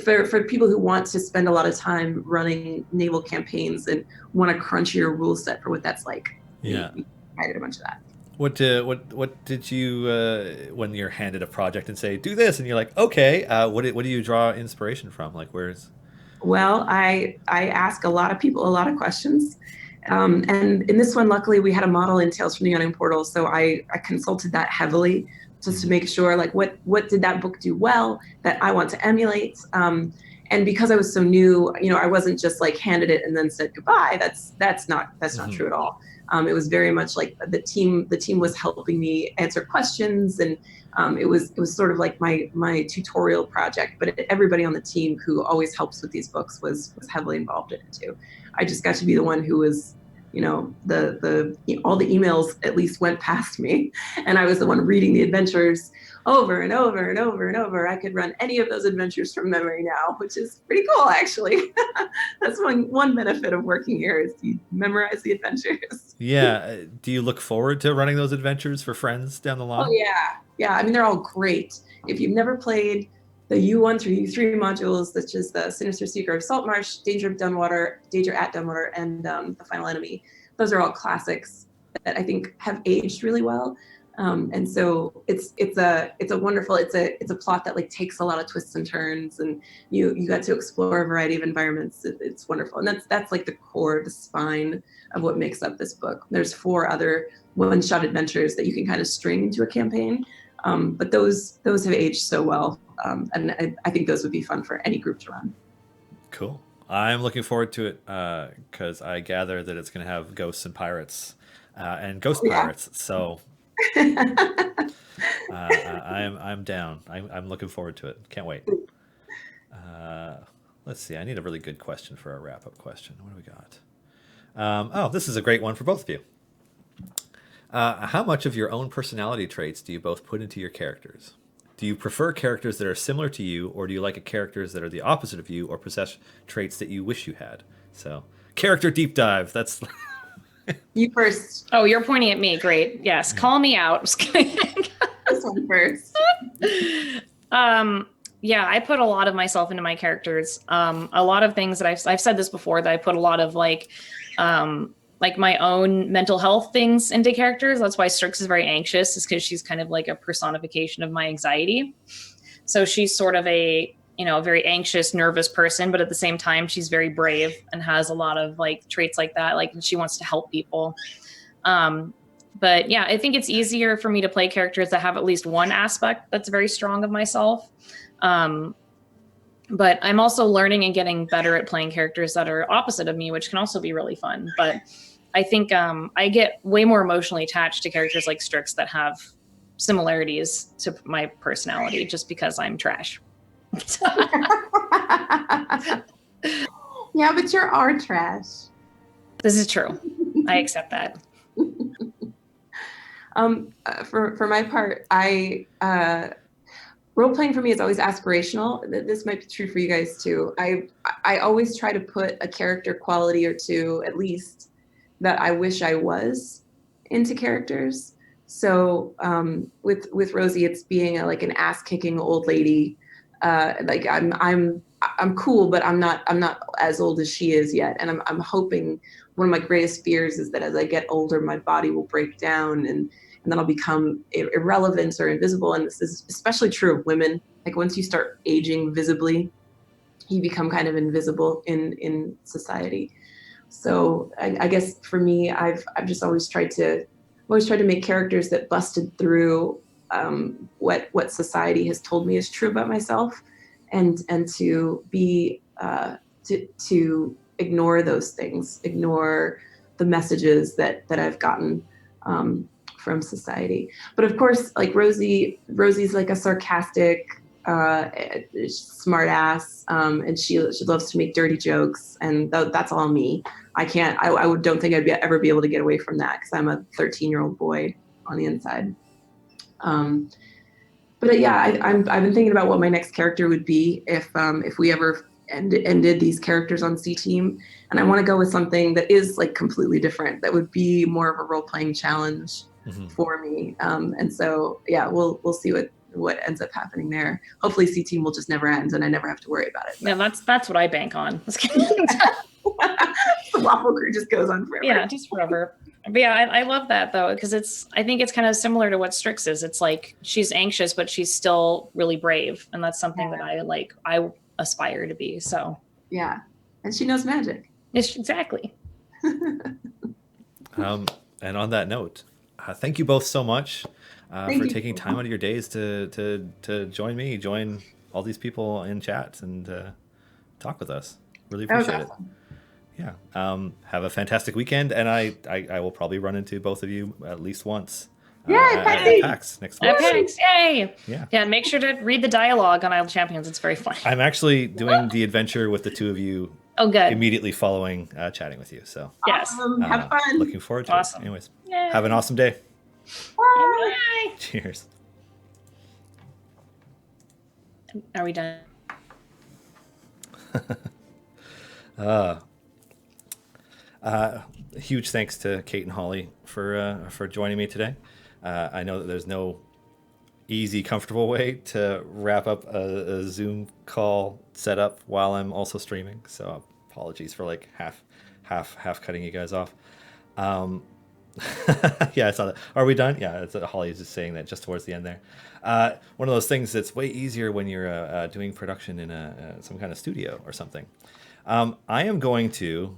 for people who want to spend a lot of time running naval campaigns and want a crunchier rule set for what that's like. Yeah. We added a bunch of that. What did you when you're handed a project and say do this and you're like okay what do you draw inspiration from, like where's? Well, I ask a lot of people a lot of questions, and in this one, luckily, we had a model in Tales from the Yawning Portal, so I consulted that heavily just to make sure like what did that book do well that I want to emulate. And because I was so new, I wasn't just like handed it and then said goodbye. That's not true at all. It was very much like the team was helping me answer questions, and it was sort of like my tutorial project. But everybody on the team who always helps with these books was heavily involved in it too. I just got to be the one who was, all the emails at least went past me, and I was the one reading the adventures over and over and over and over. I could run any of those adventures from memory now, which is pretty cool, actually. That's one benefit of working here is you memorize the adventures. Yeah. Do you look forward to running those adventures for friends down the line? Oh yeah. I mean, they're all great. If you've never played the U1 through U3 modules, which is the Sinister Seeker of Saltmarsh, Danger at Dunwater, and The Final Enemy, those are all classics that I think have aged really well. And so it's a wonderful, it's a plot that like takes a lot of twists and turns, and you got to explore a variety of environments. It's wonderful, and that's like the core, the spine of what makes up this book. There's 4 other one-shot adventures that you can kind of string into a campaign, but those have aged so well, and I think those would be fun for any group to run. Cool. I'm looking forward to it because I gather that it's going to have ghosts and pirates and ghost pirates. So. I'm down. I'm looking forward to it. Can't wait. Let's see. I need a really good question for our wrap-up question. What do we got? This is a great one for both of you. How much of your own personality traits do you both put into your characters? Do you prefer characters that are similar to you, or do you like characters that are the opposite of you or possess traits that you wish you had? So, character deep dive. That's... You first. Oh, you're pointing at me. Great. Yes. Call me out. This one first. Yeah, I put a lot of myself into my characters. A lot of things that I've said this before, that I put a lot of like my own mental health things into characters. That's why Strix is very anxious, is because she's kind of like a personification of my anxiety. So she's sort of a very anxious, nervous person, but at the same time, she's very brave and has a lot of like traits like that. Like she wants to help people. But yeah, I think it's easier for me to play characters that have at least one aspect that's very strong of myself. But I'm also learning and getting better at playing characters that are opposite of me, which can also be really fun. But I think I get way more emotionally attached to characters like Strix that have similarities to my personality, just because I'm trash. Yeah, but you're our trash. This is true. I accept that. For my part, role playing for me is always aspirational. This might be true for you guys too. I always try to put a character quality or two, at least, that I wish I was into characters. So with Rosie, it's being like an ass kicking old lady. Like I'm cool, but I'm not as old as she is yet. And I'm hoping, one of my greatest fears is that as I get older, my body will break down and then I'll become irrelevant or invisible. And this is especially true of women. Like once you start aging visibly, you become kind of invisible in society. So I guess for me, I've just always tried to make characters that busted through what society has told me is true about myself, and to be to ignore those things, ignore the messages that I've gotten from society. But of course, like Rosie's like a sarcastic, smart ass, and she loves to make dirty jokes, and that's all me. I don't think I'd ever be able to get away from that, because I'm a 13-year-old boy on the inside. But yeah, I've been thinking about what my next character would be if we ever ended these characters on C Team, and I want to go with something that is like completely different, that would be more of a role-playing challenge for me. And so yeah, we'll see what ends up happening there. Hopefully C Team will just never end and I never have to worry about it. Yeah, that's what I bank on. The Waffle Crew just goes on forever. Yeah, just forever. But yeah, I love that though, because I think it's kind of similar to what Strix is. It's like she's anxious, but she's still really brave, and that's something that I aspire to be. So yeah, and she knows magic. Exactly. And on that note, thank you both so much for taking time out of your days to join all these people in chat and talk with us. Really appreciate it. Yeah. Have a fantastic weekend, and I will probably run into both of you at least once. At PAX next week. At PAX, yay! Yeah. Yeah, and make sure to read the dialogue on Idle Champions. It's very fun. I'm actually doing the adventure with the two of you. Oh, good. Immediately following chatting with you. So yes, have fun. Looking forward to it. Anyways, Yay. have an awesome day. Bye. Cheers. Are we done? Huge thanks to Kate and Holly for joining me today. I know that there's no easy, comfortable way to wrap up a Zoom call setup while I'm also streaming. So apologies for like half cutting you guys off. Yeah, I saw that. Are we done? Yeah, Holly is just saying that just towards the end there. One of those things that's way easier when you're doing production in some kind of studio or something. I am going to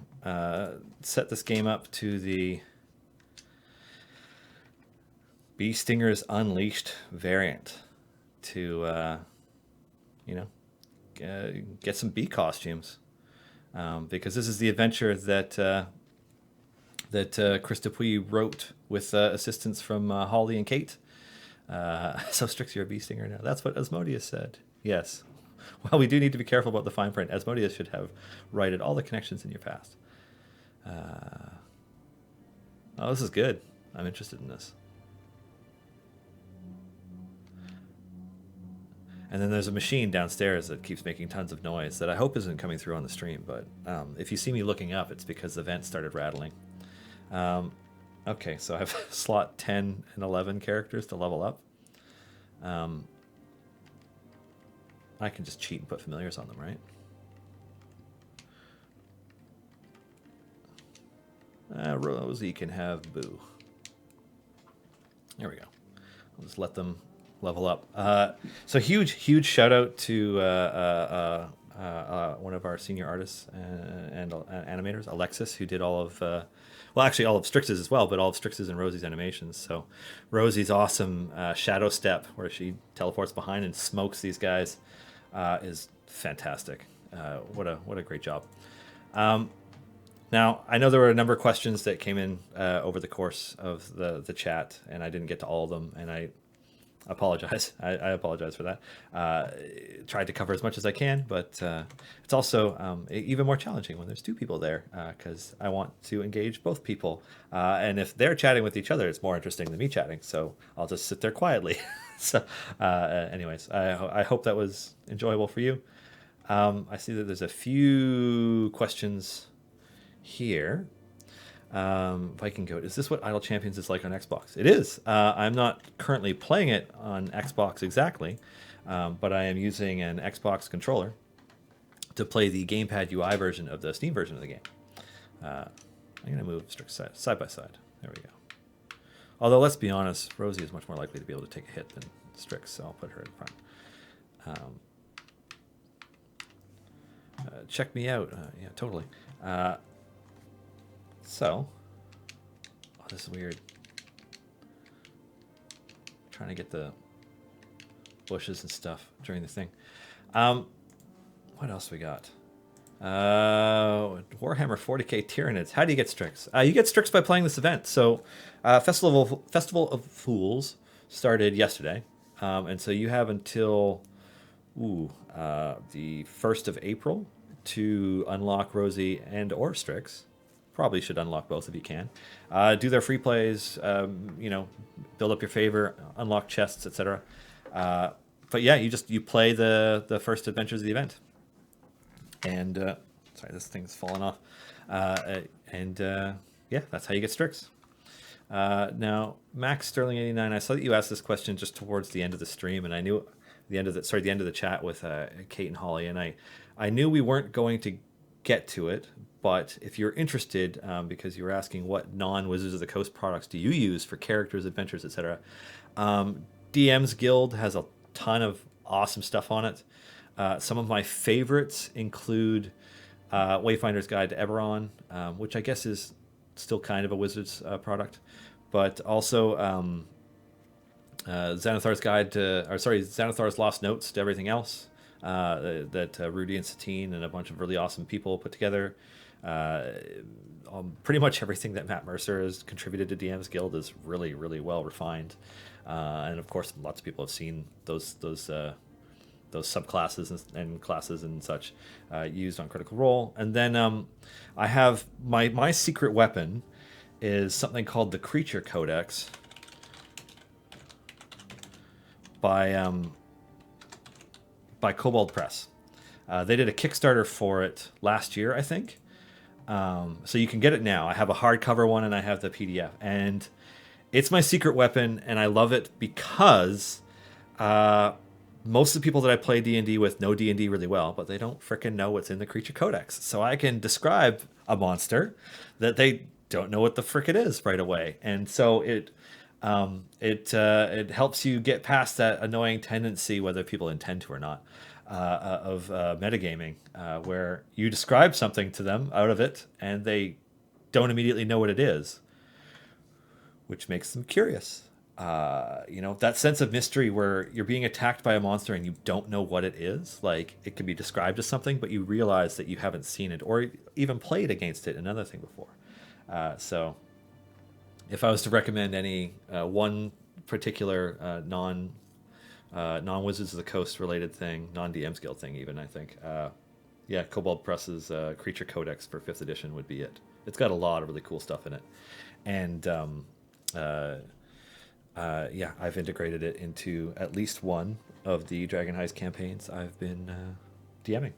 set this game up to the Bee Stingers Unleashed variant to, get some bee costumes. Because this is the adventure that Chris Dupuis wrote with assistance from Holly and Kate. So Strix, you're a bee stinger now. That's what Asmodeus said. Yes. Well, we do need to be careful about the fine print. Asmodeus should have righted all the connections in your past. Oh, this is good. I'm interested in this. And then there's a machine downstairs that keeps making tons of noise that I hope isn't coming through on the stream. But if you see me looking up, it's because the vent started rattling. Okay, so I have slot 10 and 11 characters to level up. I can just cheat and put familiars on them, right? Rosie can have Boo. There we go. I'll just let them level up. So huge shout out to one of our senior artists and animators, Alexis, who did all of, all of Strix's as well, but all of Strix's and Rosie's animations. So Rosie's awesome shadow step where she teleports behind and smokes these guys is fantastic. What a great job. Now, I know there were a number of questions that came in over the course of the chat, and I didn't get to all of them, and I apologize. I apologize for that. Tried to cover as much as I can, but it's also even more challenging when there's two people there because I want to engage both people. And if they're chatting with each other, it's more interesting than me chatting. So I'll just sit there quietly. So anyways, I hope that was enjoyable for you. I see that there's a few questions here. Viking Goat, is this what Idle Champions is like on Xbox? It is. I'm not currently playing it on Xbox exactly, but I am using an Xbox controller to play the gamepad UI version of the Steam version of the game. I'm going to move Strix side by side. There we go. Although, let's be honest, Rosie is much more likely to be able to take a hit than Strix, so I'll put her in front. Check me out. Yeah, totally. So, oh, this is weird. Trying to get the bushes and stuff during the thing. What else we got? Warhammer 40k Tyranids. How do you get Strix? You get Strix by playing this event. So, Festival of Fools started yesterday, and so you have until the 1st of April to unlock Rosie and or Strix. Probably should unlock both if you can. Do their free plays, build up your favor, unlock chests, etc. But yeah, you play the first adventures of the event. And sorry, this thing's fallen off. Yeah, that's how you get Strix. Now, Max Sterling 89, I saw that you asked this question just towards the end of the stream, and I knew the end of the chat with Kate and Holly, and I knew we weren't going to get to it, but if you're interested, because you were asking what non-Wizards of the Coast products do you use for characters, adventures, etc. DM's Guild has a ton of awesome stuff on it. Some of my favorites include Wayfinder's Guide to Eberron, which I guess is still kind of a Wizards product, but also Xanathar's Lost Notes to Everything Else, that Rudy and Satine and a bunch of really awesome people put together. Pretty much everything that Matt Mercer has contributed to DM's Guild is really, really well refined, and of course, lots of people have seen those subclasses and classes and such used on Critical Role. And then I have my secret weapon is something called the Creature Codex by Kobold Press. They did a Kickstarter for it last year, I think. So you can get it now. I have a hardcover one and I have the PDF. And it's my secret weapon, and I love it because most of the people that I play D&D with know D&D really well, but they don't frickin' know what's in the Creature Codex. So I can describe a monster that they don't know what the frick it is right away. And so it helps you get past that annoying tendency, whether people intend to or not, of metagaming, where you describe something to them out of it and they don't immediately know what it is, which makes them curious. That sense of mystery where you're being attacked by a monster and you don't know what it is. Like, it can be described as something, but you realize that you haven't seen it or even played against it, another thing before. So if I was to recommend any one particular non-Wizards of the Coast related thing, non-DM's Guild thing even, I think, Kobold Press's Creature Codex for 5th edition would be it. It's got a lot of really cool stuff in it. And I've integrated it into at least one of the Dragon Heist campaigns I've been DMing.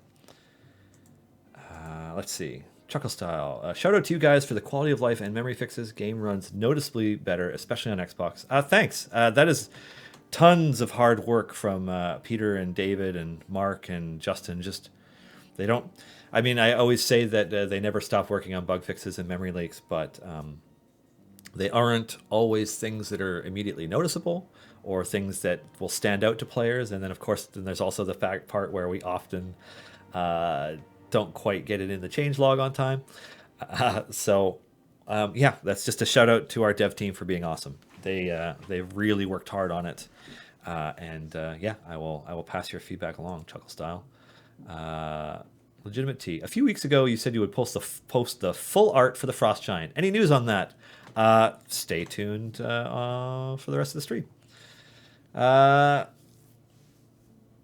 Let's see. Chuckle Style. Shout out to you guys for the quality of life and memory fixes. Game runs noticeably better, especially on Xbox. Thanks. That is tons of hard work from Peter and David and Mark and Justin. They don't... I mean, I always say that they never stop working on bug fixes and memory leaks, but... they aren't always things that are immediately noticeable or things that will stand out to players. And then, of course, there's also the part where we often don't quite get it in the changelog on time. That's just a shout out to our dev team for being awesome. They've really worked hard on it. I will pass your feedback along, Chuckle Style. Legitimate T. A few weeks ago, you said you would post the full art for the Frost Giant. Any news on that? Stay tuned for the rest of the stream.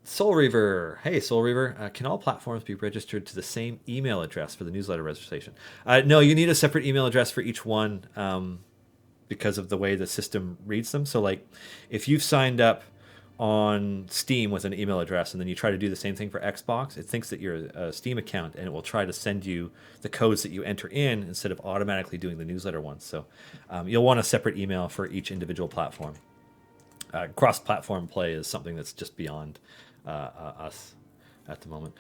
Soul Reaver. Hey, Soul Reaver. Can all platforms be registered to the same email address for the newsletter registration? No, you need a separate email address for each one because of the way the system reads them. So, like, if you've signed up on Steam with an email address and then you try to do the same thing for Xbox, it thinks that you're a Steam account and it will try to send you the codes that you enter in instead of automatically doing the newsletter ones. So you'll want a separate email for each individual platform. Cross-platform play is something that's just beyond us at the moment.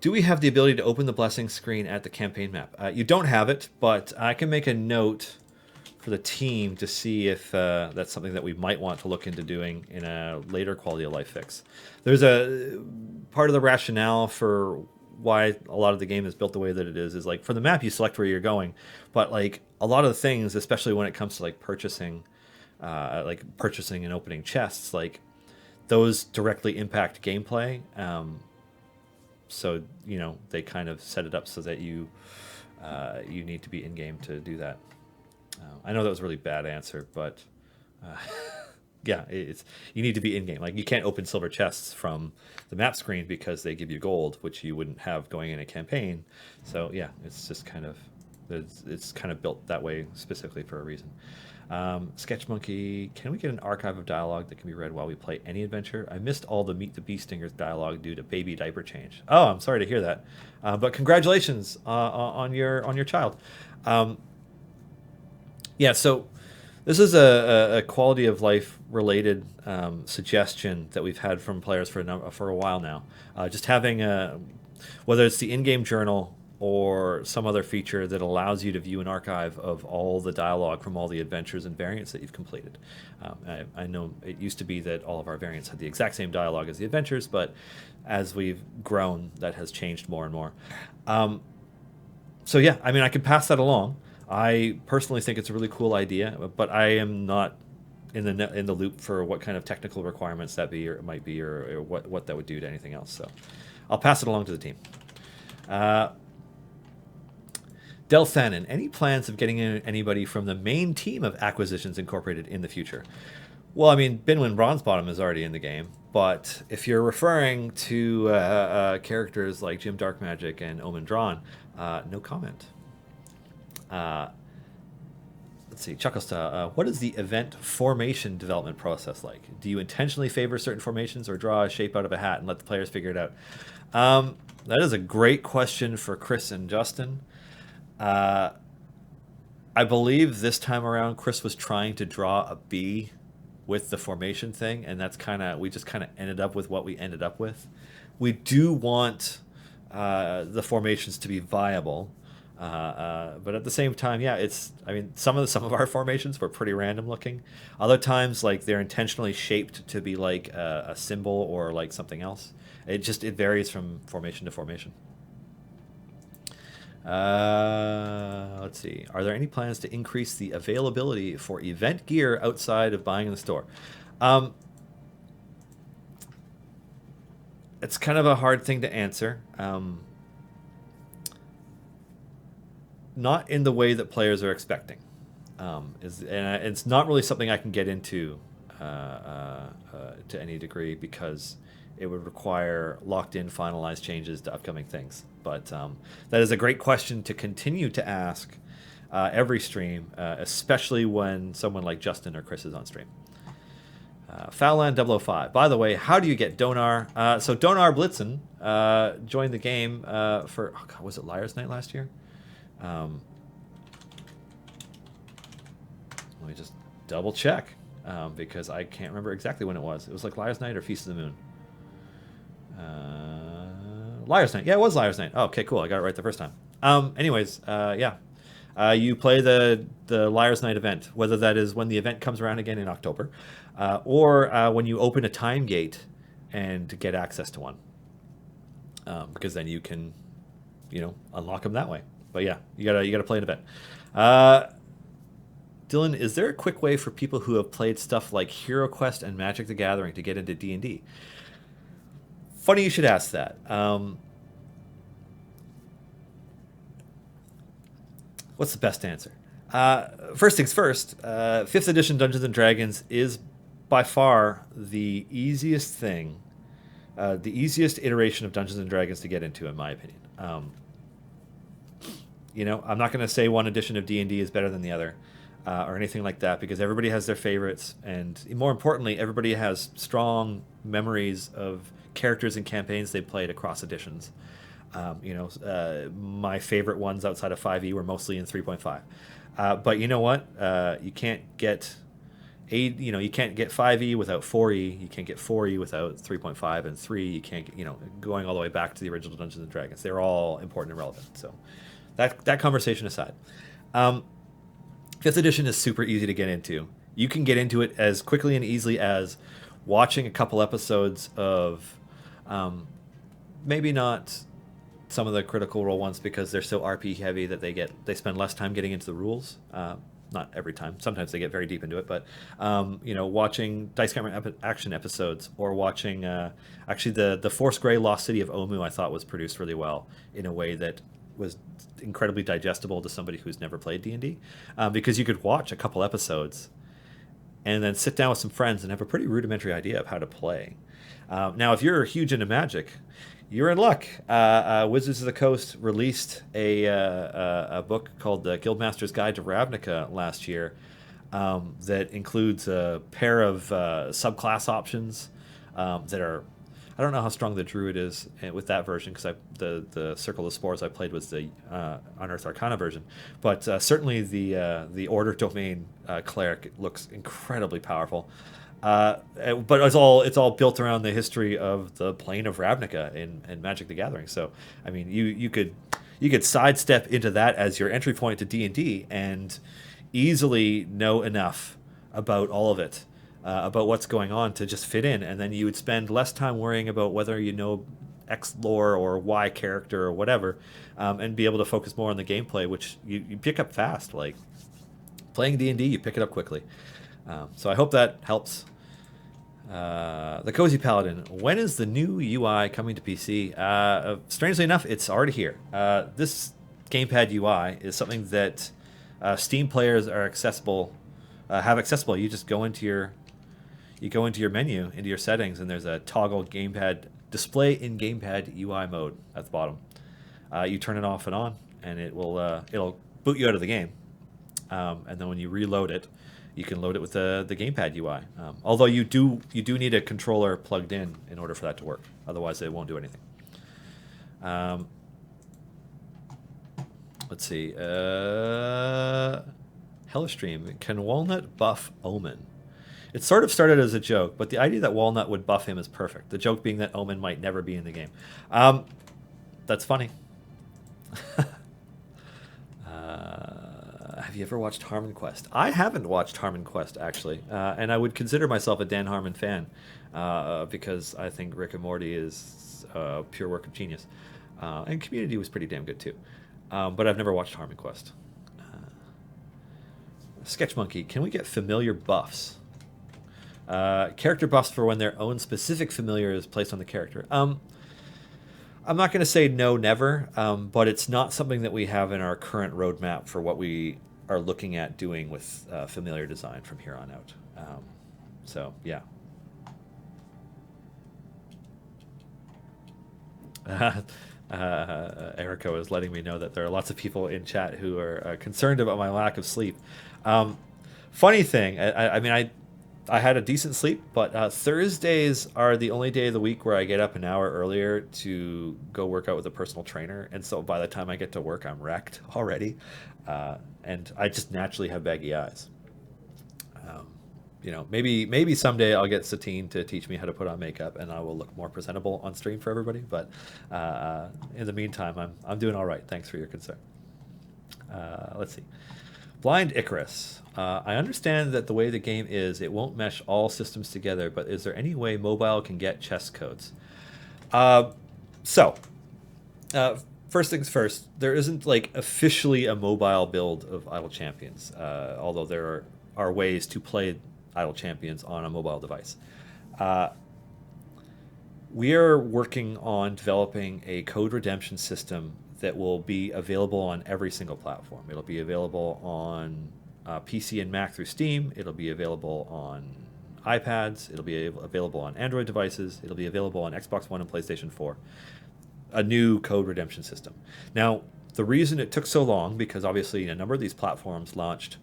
Do we have the ability to open the blessing screen at the campaign map? You don't have it, but I can make a note for the team to see if that's something that we might want to look into doing in a later quality of life fix. There's a part of the rationale for why a lot of the game is built the way that it is like, for the map you select where you're going, but like a lot of the things, especially when it comes to like purchasing and opening chests, like those directly impact gameplay. So they kind of set it up so that you need to be in game to do that. I know that was a really bad answer, but you need to be in game. Like, you can't open silver chests from the map screen because they give you gold, which you wouldn't have going in a campaign. So yeah, it's just kind of built that way specifically for a reason. Sketch Monkey, can we get an archive of dialogue that can be read while we play any adventure? I missed all the Meet the Bee Stingers dialogue due to baby diaper change. Oh, I'm sorry to hear that. But congratulations on your child. Yeah, so this is a quality of life related suggestion that we've had from players for a while now. Just having whether it's the in-game journal or some other feature that allows you to view an archive of all the dialogue from all the adventures and variants that you've completed. I know it used to be that all of our variants had the exact same dialogue as the adventures, but as we've grown, that has changed more and more. So yeah, I mean, I could pass that along. I personally think it's a really cool idea, but I am not in the loop for what kind of technical requirements that be or might be, or what that would do to anything else. So I'll pass it along to the team. Delphanon, any plans of getting anybody from the main team of Acquisitions Incorporated in the future? Well, I mean, Binwin Bronzebottom is already in the game, but if you're referring to characters like Jim Darkmagic and Omen Drawn, no comment. Let's see, Chucklestyle. What is the event formation development process like? Do you intentionally favor certain formations or draw a shape out of a hat and let the players figure it out? That is a great question for Chris and Justin. I believe this time around, Chris was trying to draw a B with the formation thing, and we just kind of ended up with what we ended up with. We do want the formations to be viable. But at the same time, yeah, some of our formations were pretty random looking. Other times, like, they're intentionally shaped to be like a symbol or like something else. It varies from formation to formation. Let's see. Are there any plans to increase the availability for event gear outside of buying in the store? It's kind of a hard thing to answer. Not in the way that players are expecting. And it's not really something I can get into to any degree, because it would require locked-in, finalized changes to upcoming things. But that is a great question to continue to ask every stream, especially when someone like Justin or Chris is on stream. Foulland 005. By the way, how do you get Donar? So Donar Blitzen joined the game for, was it Liar's Night last year? Let me just double check, because I can't remember exactly when it was. It was like Liar's Night or Feast of the Moon. Liar's Night. Yeah, it was Liar's Night. Oh, okay, cool. I got it right the first time. Anyways, yeah. You play the Liar's Night event, whether that is when the event comes around again in October, or when you open a time gate and get access to one. Because then you can, unlock them that way. But yeah, you gotta play an event. Dylan, is there a quick way for people who have played stuff like Hero Quest and Magic the Gathering to get into D&D? Funny you should ask that. What's the best answer? First things first, 5th edition Dungeons & Dragons is by far the easiest thing, the easiest iteration of Dungeons & Dragons to get into, in my opinion. I'm not going to say one edition of D&D is better than the other, or anything like that, because everybody has their favorites, and more importantly, everybody has strong memories of characters and campaigns they played across editions. My favorite ones outside of 5e were mostly in 3.5. But you know what? You can't get you can't get 5e without 4e. You can't get 4e without 3.5 and 3. You can't get, going all the way back to the original Dungeons and Dragons. They're all important and relevant. So that conversation aside, 5th edition is super easy to get into. You can get into it as quickly and easily as watching a couple episodes of, maybe not some of the Critical Role ones, because they're so RP heavy that they spend less time getting into the rules. Not every time. Sometimes they get very deep into it, but watching Dice Camera Action episodes, or watching actually the Force Grey Lost City of Omu, I thought was produced really well in a way that was incredibly digestible to somebody who's never played D&D, because you could watch a couple episodes and then sit down with some friends and have a pretty rudimentary idea of how to play. Now, if you're huge into Magic, you're in luck. Wizards of the Coast released a book called The Guildmaster's Guide to Ravnica last year, that includes a pair of subclass options that are I don't know how strong the druid is with that version, because the Circle of Spores I played was the Unearthed Arcana version, but certainly the Order Domain cleric looks incredibly powerful. But it's all built around the history of the plane of Ravnica in Magic the Gathering. So I mean, you could sidestep into that as your entry point to D&D and easily know enough about all of it, about what's going on, to just fit in, and then you would spend less time worrying about whether you know X lore or Y character or whatever, and be able to focus more on the gameplay, which you pick up fast. Like playing D&D, you pick it up quickly. So I hope that helps. The Cozy Paladin. When is the new UI coming to PC? Strangely enough, it's already here. This gamepad UI is something that Steam players are have accessible. You just go into your menu, into your settings, and there's a toggle gamepad display in gamepad UI mode at the bottom. You turn it off and on, and it'll boot you out of the game. And then when you reload it, you can load it with the gamepad UI. Although you do need a controller plugged in order for that to work. Otherwise, it won't do anything. Let's see. Hellstream. Can Walnut buff Omen? It sort of started as a joke, but the idea that Walnut would buff him is perfect. The joke being that Omen might never be in the game. That's funny. Have you ever watched Harmon Quest? I haven't watched Harmon Quest, actually. And I would consider myself a Dan Harmon fan, because I think Rick and Morty is a pure work of genius. And Community was pretty damn good, too. But I've never watched Harmon Quest. Sketch Monkey, can we get familiar buffs? Character buffs for when their own specific familiar is placed on the character. I'm not going to say no, never, but it's not something that we have in our current roadmap for what we are looking at doing with familiar design from here on out. So, yeah. Erica is letting me know that there are lots of people in chat who are concerned about my lack of sleep. Funny thing, I mean, I had a decent sleep, but Thursdays are the only day of the week where I get up an hour earlier to go work out with a personal trainer, and so by the time I get to work, I'm wrecked already, and I just naturally have baggy eyes. Maybe someday I'll get Satine to teach me how to put on makeup, and I will look more presentable on stream for everybody. But in the meantime, I'm doing all right. Thanks for your concern. Let's see. Blind Icarus. I understand that the way the game is, it won't mesh all systems together, but is there any way mobile can get chess codes? First things first, there isn't like officially a mobile build of Idle Champions, although there are ways to play Idle Champions on a mobile device. We are working on developing a code redemption system that will be available on every single platform. It'll be available on PC and Mac through Steam. It'll be available on iPads. It'll be available on Android devices. It'll be available on Xbox One and PlayStation 4. A new code redemption system. Now, the reason it took so long, because obviously a number of these platforms launched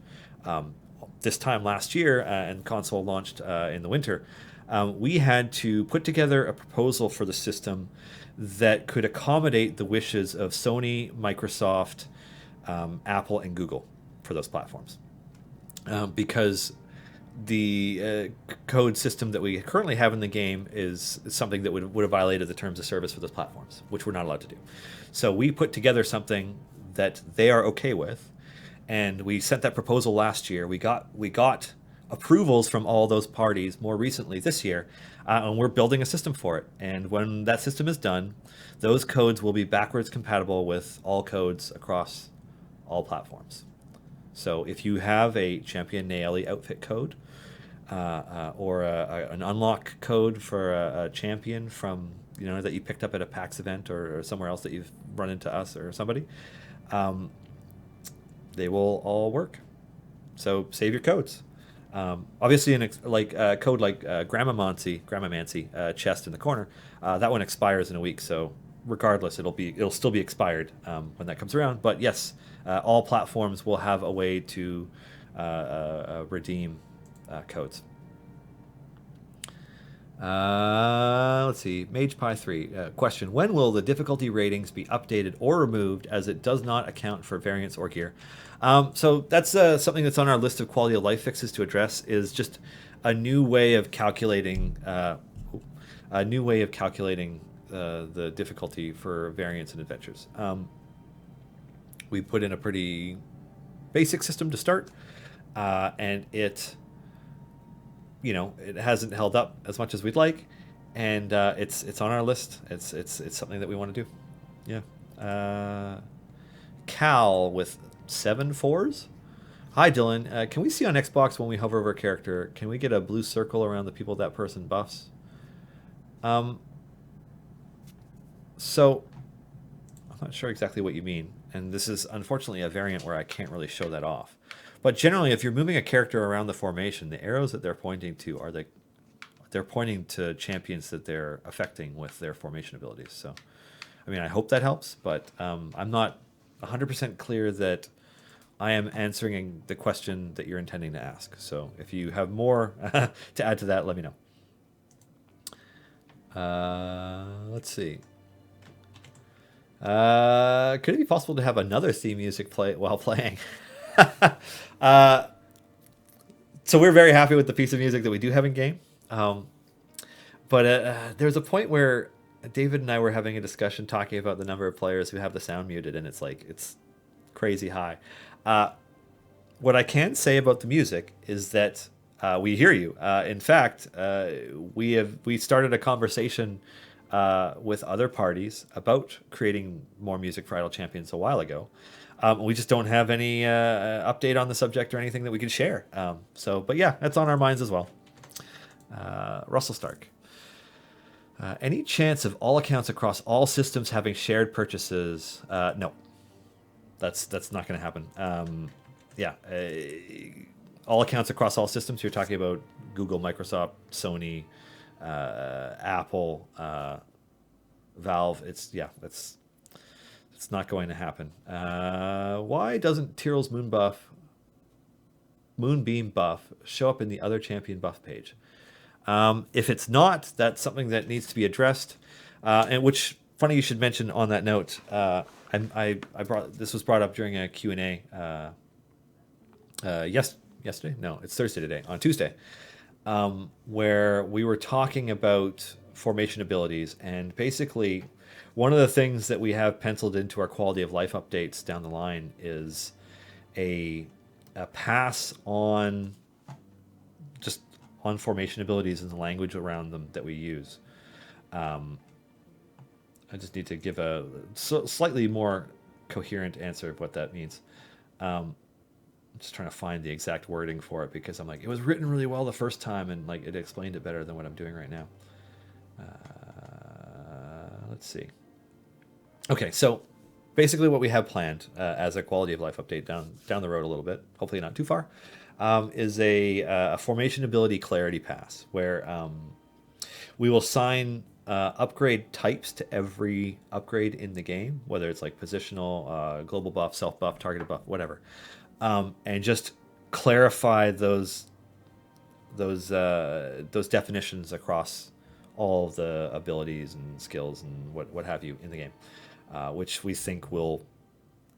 this time last year, and console launched in the winter, we had to put together a proposal for the system that could accommodate the wishes of Sony, Microsoft, Apple, and Google for those platforms. Because the code system that we currently have in the game is something that would have violated the terms of service for those platforms, which we're not allowed to do. So we put together something that they are okay with, and we sent that proposal last year. We got approvals from all those parties more recently this year, and we're building a system for it. And when that system is done, those codes will be backwards compatible with all codes across all platforms. So if you have a Champion Naeli outfit code, or an unlock code for a champion from that you picked up at a PAX event or somewhere else that you've run into us or somebody, they will all work. So save your codes. Obviously, a code like Grammamancy chest in the corner, that one expires in a week. So regardless, it'll still be expired when that comes around. But yes, all platforms will have a way to redeem codes. Let's see. Mage Pie 3. Question. When will the difficulty ratings be updated or removed as it does not account for variants or gear? So that's something that's on our list of quality of life fixes to address, is just a new way of calculating the difficulty for variants and adventures. We put in a pretty basic system to start, and it hasn't held up as much as we'd like, and it's on our list. It's something that we want to do. Yeah. Cal with 7 4s. Hi Dylan. Can we see on Xbox when we hover over a character? Can we get a blue circle around the people that person buffs? So I'm not sure exactly what you mean, and this is unfortunately a variant where I can't really show that off. But generally, if you're moving a character around the formation, the arrows that they're pointing to they're pointing to champions that they're affecting with their formation abilities. So, I mean, I hope that helps, but I'm not 100% clear that I am answering the question that you're intending to ask. So, if you have more to add to that, let me know. Let's see. Could it be possible to have another theme music play while playing? So we're very happy with the piece of music that we do have in game. But there's a point where David and I were having a discussion talking about the number of players who have the sound muted, and it's crazy high. What I can say about the music is that we hear you. In fact, we started a conversation with other parties about creating more music for Idle Champions a while ago. We just don't have any update on the subject or anything that we can share. But yeah, that's on our minds as well. Russell Stark. Any chance of all accounts across all systems having shared purchases? No. That's not going to happen. All accounts across all systems. You're talking about Google, Microsoft, Sony, Apple, Valve. It's not going to happen. Why doesn't Tyrell's Moonbeam buff show up in the other champion buff page? If it's not, that's something that needs to be addressed. And which, funny you should mention on that note. This was brought up during a Q&A yesterday. No, it's Thursday today, on Tuesday, where we were talking about formation abilities, and basically one of the things that we have penciled into our quality of life updates down the line is a pass on just on formation abilities and the language around them that we use. I just need to give a slightly more coherent answer of what that means. I'm just trying to find the exact wording for it, because I'm like, it was written really well the first time, and like it explained it better than what I'm doing right now. Let's see. Okay, so basically what we have planned as a quality of life update down the road a little bit, hopefully not too far, is a formation ability clarity pass, where we will assign upgrade types to every upgrade in the game, whether it's like positional, global buff, self buff, targeted buff, whatever, and just clarify those definitions across all of the abilities and skills and what have you in the game, which we think will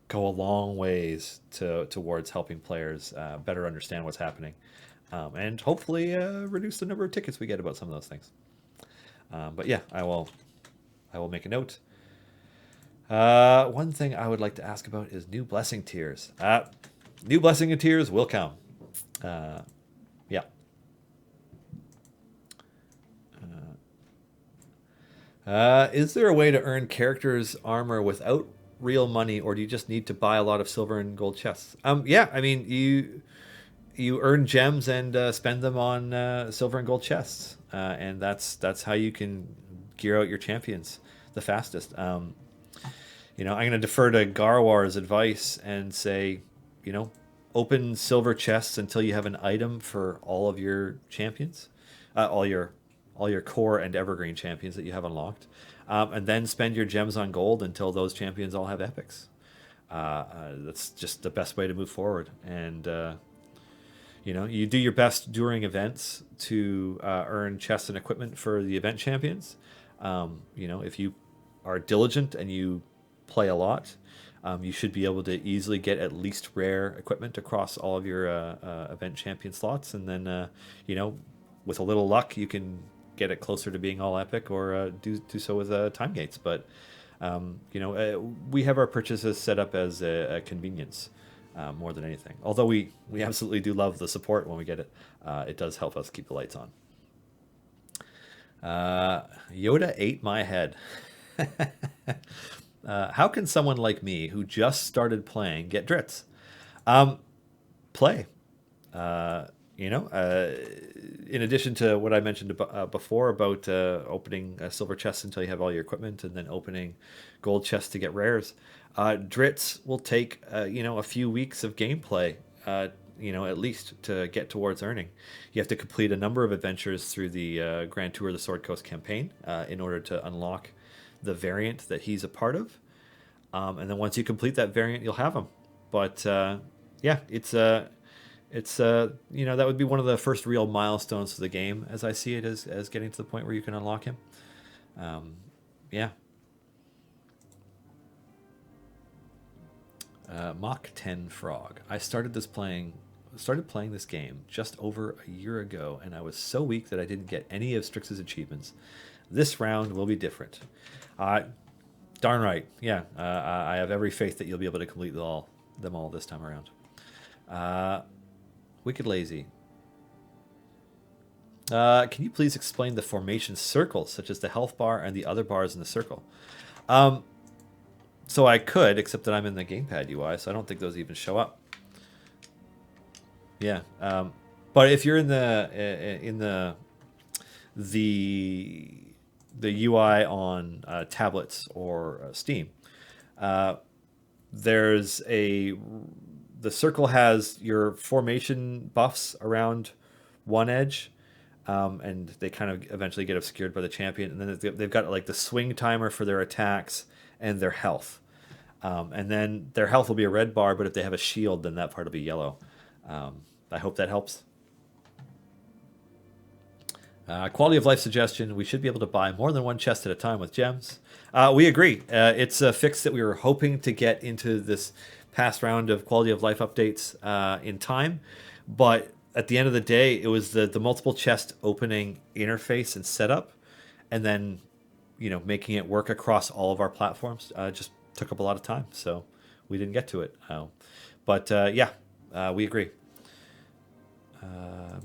go a long ways towards helping players better understand what's happening, and hopefully reduce the number of tickets we get about some of those things. But yeah, I will make a note. One thing I would like to ask about is new blessing tiers. New blessing tiers will come. Yeah. Is there a way to earn characters' armor without real money, or do you just need to buy a lot of silver and gold chests? Yeah, I mean, you earn gems and spend them on silver and gold chests, and that's how you can gear out your champions the fastest. I'm going to defer to Garwar's advice and say, open silver chests until you have an item for all of your champions, all your core and evergreen champions that you have unlocked, and then spend your gems on gold until those champions all have epics. That's just the best way to move forward. And you do your best during events to earn chests and equipment for the event champions. If you are diligent and you play a lot, you should be able to easily get at least rare equipment across all of your event champion slots. And then, with a little luck, you can get it closer to being all epic or do so with time gates. But, we have our purchases set up as a convenience more than anything. Although we absolutely do love the support when we get it. It does help us keep the lights on. Yoda ate my head. How can someone like me who just started playing get drits? Play. In addition to what I mentioned before about opening silver chests until you have all your equipment and then opening gold chests to get rares, drits will take a few weeks of gameplay at least to get towards earning. You have to complete a number of adventures through the Grand Tour of the Sword Coast campaign in order to unlock the variant that he's a part of. And then once you complete that variant, you'll have him. But it's that would be one of the first real milestones for the game, as I see it, as getting to the point where you can unlock him. Mach 10 Frog. I started playing this game just over a year ago, and I was so weak that I didn't get any of Strix's achievements. This round will be different. Darn right. Yeah, I have every faith that you'll be able to complete them all this time around. Wicked Lazy. Can you please explain the formation circles, such as the health bar and the other bars in the circle? So I could, except that I'm in the gamepad UI, so I don't think those even show up. Yeah, but if you're in the UI on tablets or Steam, the circle has your formation buffs around one edge, and they kind of eventually get obscured by the champion. And then they've got like the swing timer for their attacks and their health. And then their health will be a red bar, but if they have a shield, then that part will be yellow. I hope that helps. Quality of life suggestion. We should be able to buy more than one chest at a time with gems. We agree. It's a fix that we were hoping to get into this past round of quality of life updates in time. But at the end of the day, it was the multiple chest opening interface and setup, and then making it work across all of our platforms just took up a lot of time. So we didn't get to it. But we agree.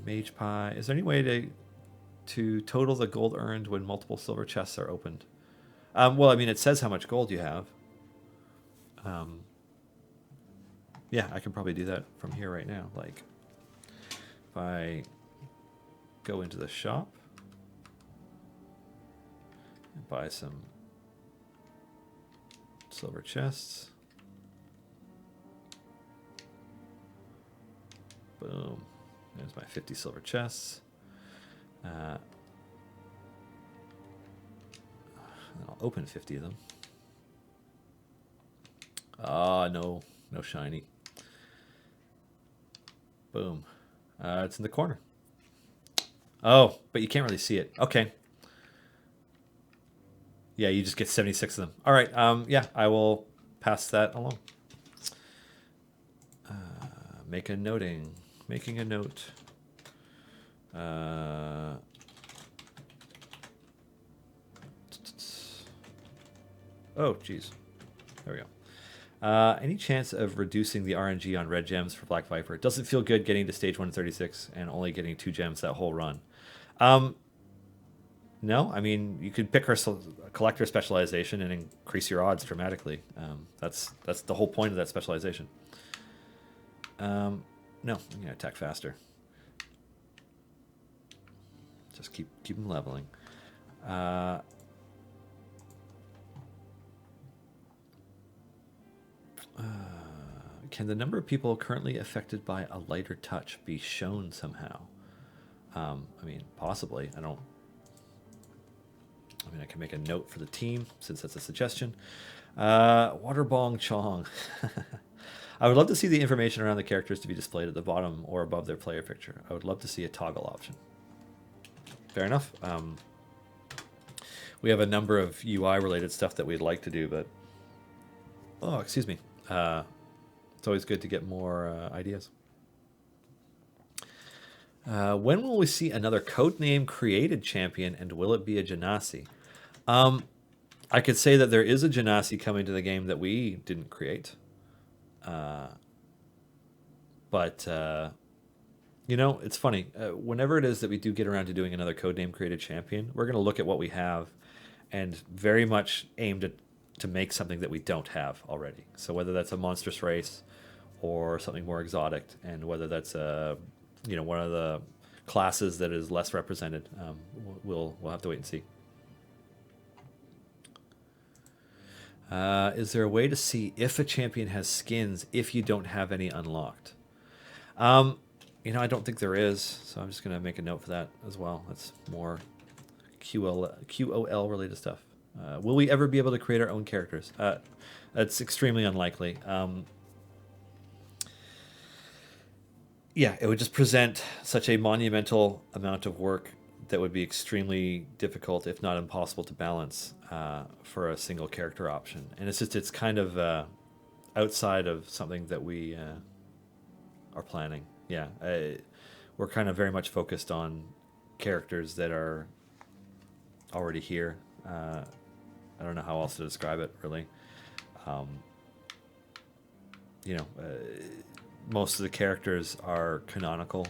Mage Pie. Is there any way to total the gold earned when multiple silver chests are opened? Well, I mean, it says how much gold you have. Yeah, I can probably do that from here right now. Like, if I go into the shop and buy some silver chests. Boom. There's my 50 silver chests. I'll open 50 of them. No shiny. Boom. It's in the corner. Oh, but you can't really see it. Okay. Yeah, you just get 76 of them. All right. I will pass that along. Making a note. Oh, geez. There we go. Any chance of reducing the RNG on red gems for Black Viper? It doesn't feel good getting to stage 136 and only getting 2 gems that whole run. No, I mean, you could pick her collector specialization and increase your odds dramatically. That's the whole point of that specialization. No, I'm gonna attack faster. Just keep them leveling. Can the number of people currently affected by a lighter touch be shown somehow? I mean, possibly. I can make a note for the team since that's a suggestion. Waterbong Chong. I would love to see the information around the characters to be displayed at the bottom or above their player picture. I would love to see a toggle option. fair enough. We have a number of UI related stuff that we'd like to do, but excuse me. It's always good to get more ideas. When will we see another codename created champion, and will it be a Genasi? I could say that there is a Genasi coming to the game that we didn't create. But it's funny. Whenever it is that we do get around to doing another codename created champion, we're going to look at what we have and very much aim to make something that we don't have already. So whether that's a monstrous race or something more exotic, and whether that's one of the classes that is less represented, we'll have to wait and see. Is there a way to see if a champion has skins if you don't have any unlocked? I don't think there is, so I'm just going to make a note for that as well. That's more QOL related stuff. Will we ever be able to create our own characters? That's extremely unlikely. It would just present such a monumental amount of work that would be extremely difficult, if not impossible, to balance for a single character option. And it's kind of outside of something that we are planning. We're kind of very much focused on characters that are already here. I don't know how else to describe it, really. Most of the characters are canonical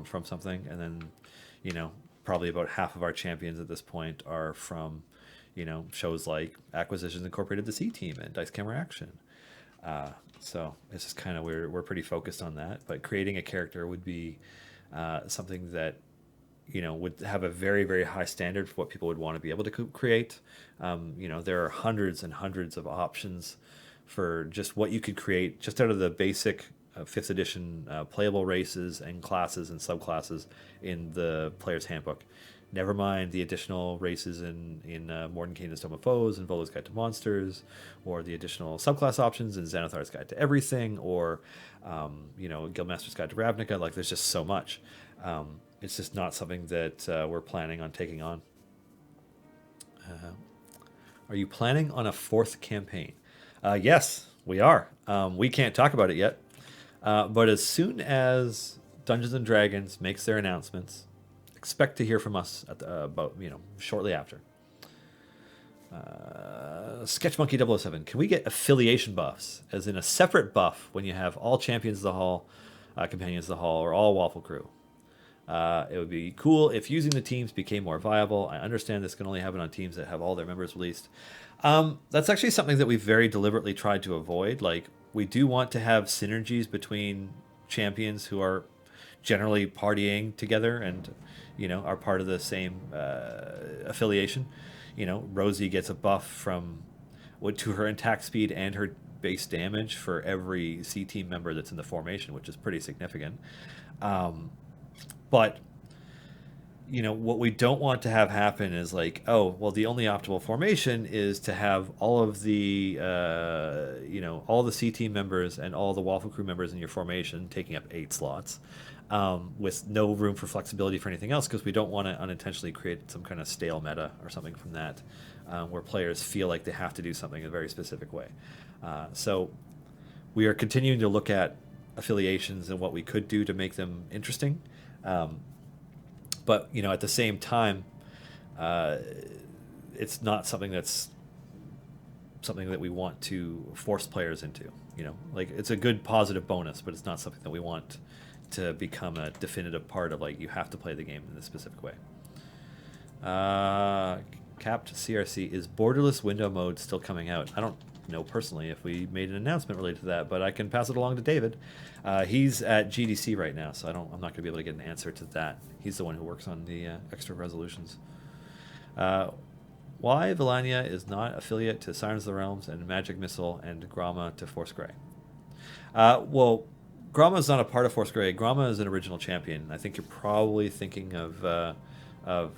from something, and then, probably about half of our champions at this point are from, shows like Acquisitions Incorporated, the C Team, and Dice Camera Action. So it's just kind of, we're pretty focused on that. But creating a character would be something that, would have a very, very high standard for what people would want to be able to create. There are hundreds and hundreds of options for just what you could create just out of the basic 5th edition playable races and classes and subclasses in the player's handbook. Never mind the additional races in Morden Kingdom's Tome of Foes and Volo's Guide to Monsters, or the additional subclass options in Xanathar's Guide to Everything, or Guildmaster's Guide to Ravnica. Like, there's just so much. It's just not something that we're planning on taking on. Are you planning on a 4th campaign? Yes, we are. We can't talk about it yet. But as soon as Dungeons and Dragons makes their announcements, expect to hear from us shortly after. Sketchmonkey007, can we get affiliation buffs, as in a separate buff when you have all Champions of the Hall, Companions of the Hall, or all Waffle Crew? It would be cool if using the teams became more viable. I understand this can only happen on teams that have all their members released. That's actually something that we've very deliberately tried to avoid. Like, we do want to have synergies between champions who are generally partying together and, are part of the same affiliation. Rosie gets a buff to her attack speed and her base damage for every C team member that's in the formation, which is pretty significant. But what we don't want to have happen is like, oh, well, the only optimal formation is to have all of the, all the C team members and all the Waffle Crew members in your formation taking up 8 slots, with no room for flexibility for anything else, because we don't want to unintentionally create some kind of stale meta or something from that, where players feel like they have to do something in a very specific way. So we are continuing to look at affiliations and what we could do to make them interesting. But, at the same time, it's not something that we want to force players into. Like, it's a good positive bonus, but it's not something that we want to become a definitive part of, like, you have to play the game in this specific way. Capped CRC, is borderless window mode still coming out? I don't know personally if we made an announcement related to that, but I can pass it along to David. He's at GDC right now, so I'm not going to be able to get an answer to that. He's the one who works on the extra resolutions. Why Villania is not affiliate to Sirens of the Realms and Magic Missile and Grama to Force Grey? Well, Grama is not a part of Force Grey. Grama is an original champion. I think you're probably thinking of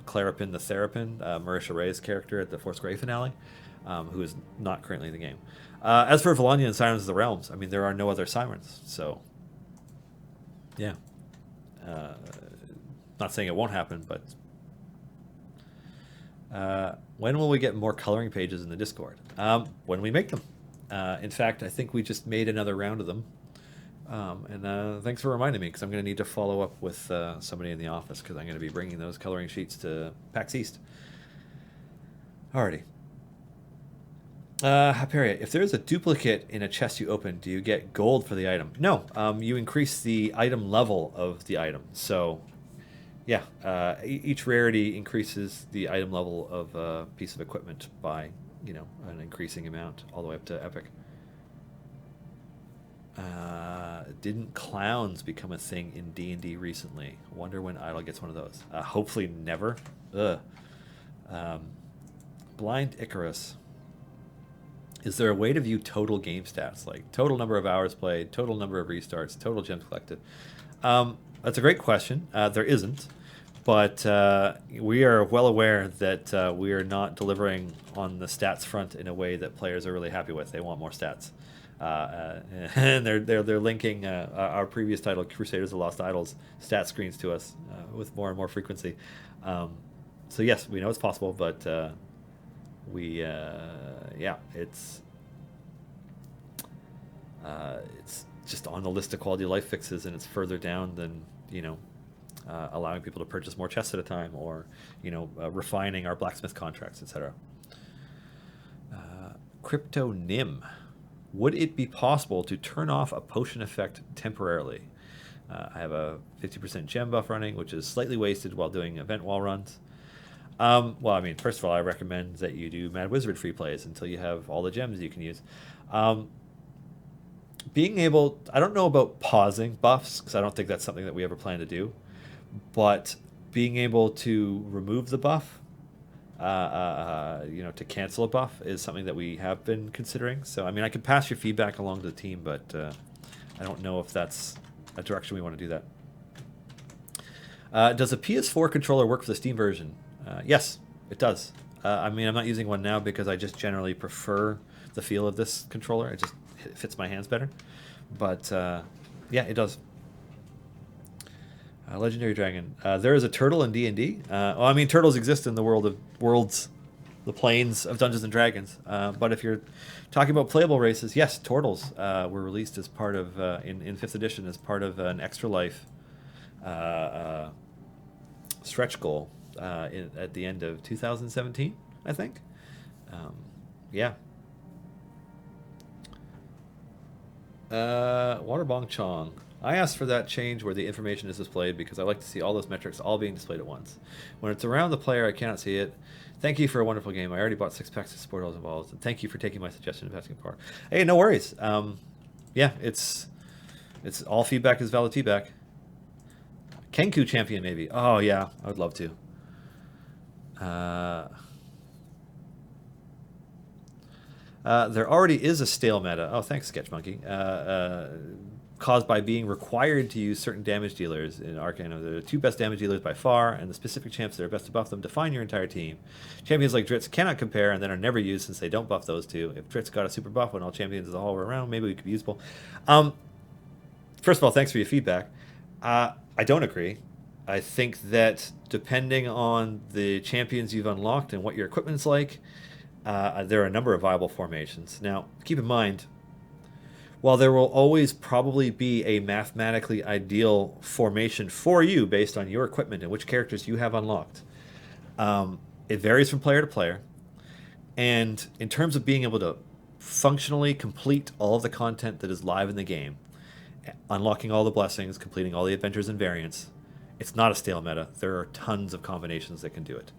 Clarapin the Therapin, Marisha Ray's character at the Force Grey finale, who is not currently in the game. As for Villania and Sirens of the Realms, I mean, there are no other Sirens, so yeah. Not saying it won't happen, but When will we get more coloring pages in the Discord? When we make them. In fact, I think we just made another round of them. And thanks for reminding me, because I'm going to need to follow up with somebody in the office, because I'm going to be bringing those coloring sheets to PAX East. Alrighty. Hyperia, if there is a duplicate in a chest you open, do you get gold for the item? No, you increase the item level of the item. So, yeah, each rarity increases the item level of a piece of equipment by, an increasing amount, all the way up to epic. Didn't clowns become a thing in D&D recently? Wonder when Idle gets one of those. Hopefully never. Ugh. Blind Icarus. Is there a way to view total game stats, like total number of hours played, total number of restarts, total gems collected? That's a great question. There isn't, but we are well aware that we are not delivering on the stats front in a way that players are really happy with. They want more stats, and they're linking our previous title, Crusaders of the Lost Idols, stat screens to us with more and more frequency. So yes, we know it's possible, but it's just on the list of quality of life fixes, and it's further down than allowing people to purchase more chests at a time, or refining our blacksmith contracts, etc. Crypto Nim, would it be possible to turn off a potion effect temporarily? I have a 50% gem buff running, which is slightly wasted while doing event wall runs. Well, I mean, first of all, I recommend that you do Mad Wizard free plays until you have all the gems you can use. Being able, I don't know about pausing buffs, because I don't think that's something that we ever plan to do, but being able to remove the buff, to cancel a buff is something that we have been considering. So, I mean, I can pass your feedback along to the team, but I don't know if that's a direction we want to do that. Does a PS4 controller work for the Steam version? Yes, it does. I mean, I'm not using one now because I just generally prefer the feel of this controller. It fits my hands better. But, yeah, it does. Legendary Dragon. There is a turtle in D&D. Well, I mean, turtles exist in the the planes of Dungeons and Dragons. But if you're talking about playable races, yes, turtles were released as part of, in 5th edition, as part of an Extra Life stretch goal. At the end of 2017, I think. Yeah. Waterbong Chong. I asked for that change where the information is displayed because I like to see all those metrics all being displayed at once. When it's around the player, I cannot see it. Thank you for a wonderful game. I already bought 6 packs to support all involved. And thank you for taking my suggestion of passing power. Hey, no worries. Yeah, it's all feedback is valid feedback. Kenku champion, maybe. Oh, yeah, I would love to. There already is a stale meta. Oh, thanks, Sketch Monkey. Caused by being required to use certain damage dealers in Arcana. They're the 2 best damage dealers by far, and the specific champs that are best to buff them define your entire team. Champions like Dritz cannot compare and then are never used since they don't buff those 2. If Dritz got a super buff when all champions as a whole were around, maybe we could be useful. First of all, thanks for your feedback. I don't agree. I think that depending on the champions you've unlocked and what your equipment's like, there are a number of viable formations. Now, keep in mind, while there will always probably be a mathematically ideal formation for you based on your equipment and which characters you have unlocked, it varies from player to player. And in terms of being able to functionally complete all of the content that is live in the game, unlocking all the blessings, completing all the adventures and variants, it's not a stale meta. There are tons of combinations that can do it.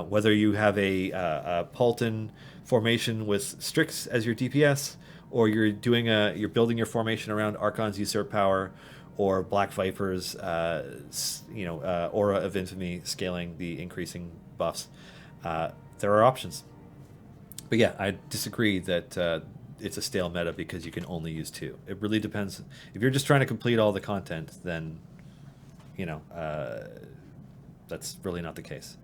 Whether you have a Paulton formation with Strix as your DPS, or you're building your formation around Archon's Usurp Power, or Black Viper's Aura of Infamy scaling the increasing buffs, there are options. But yeah, I disagree that it's a stale meta because you can only use 2. It really depends. If you're just trying to complete all the content, then that's really not the case.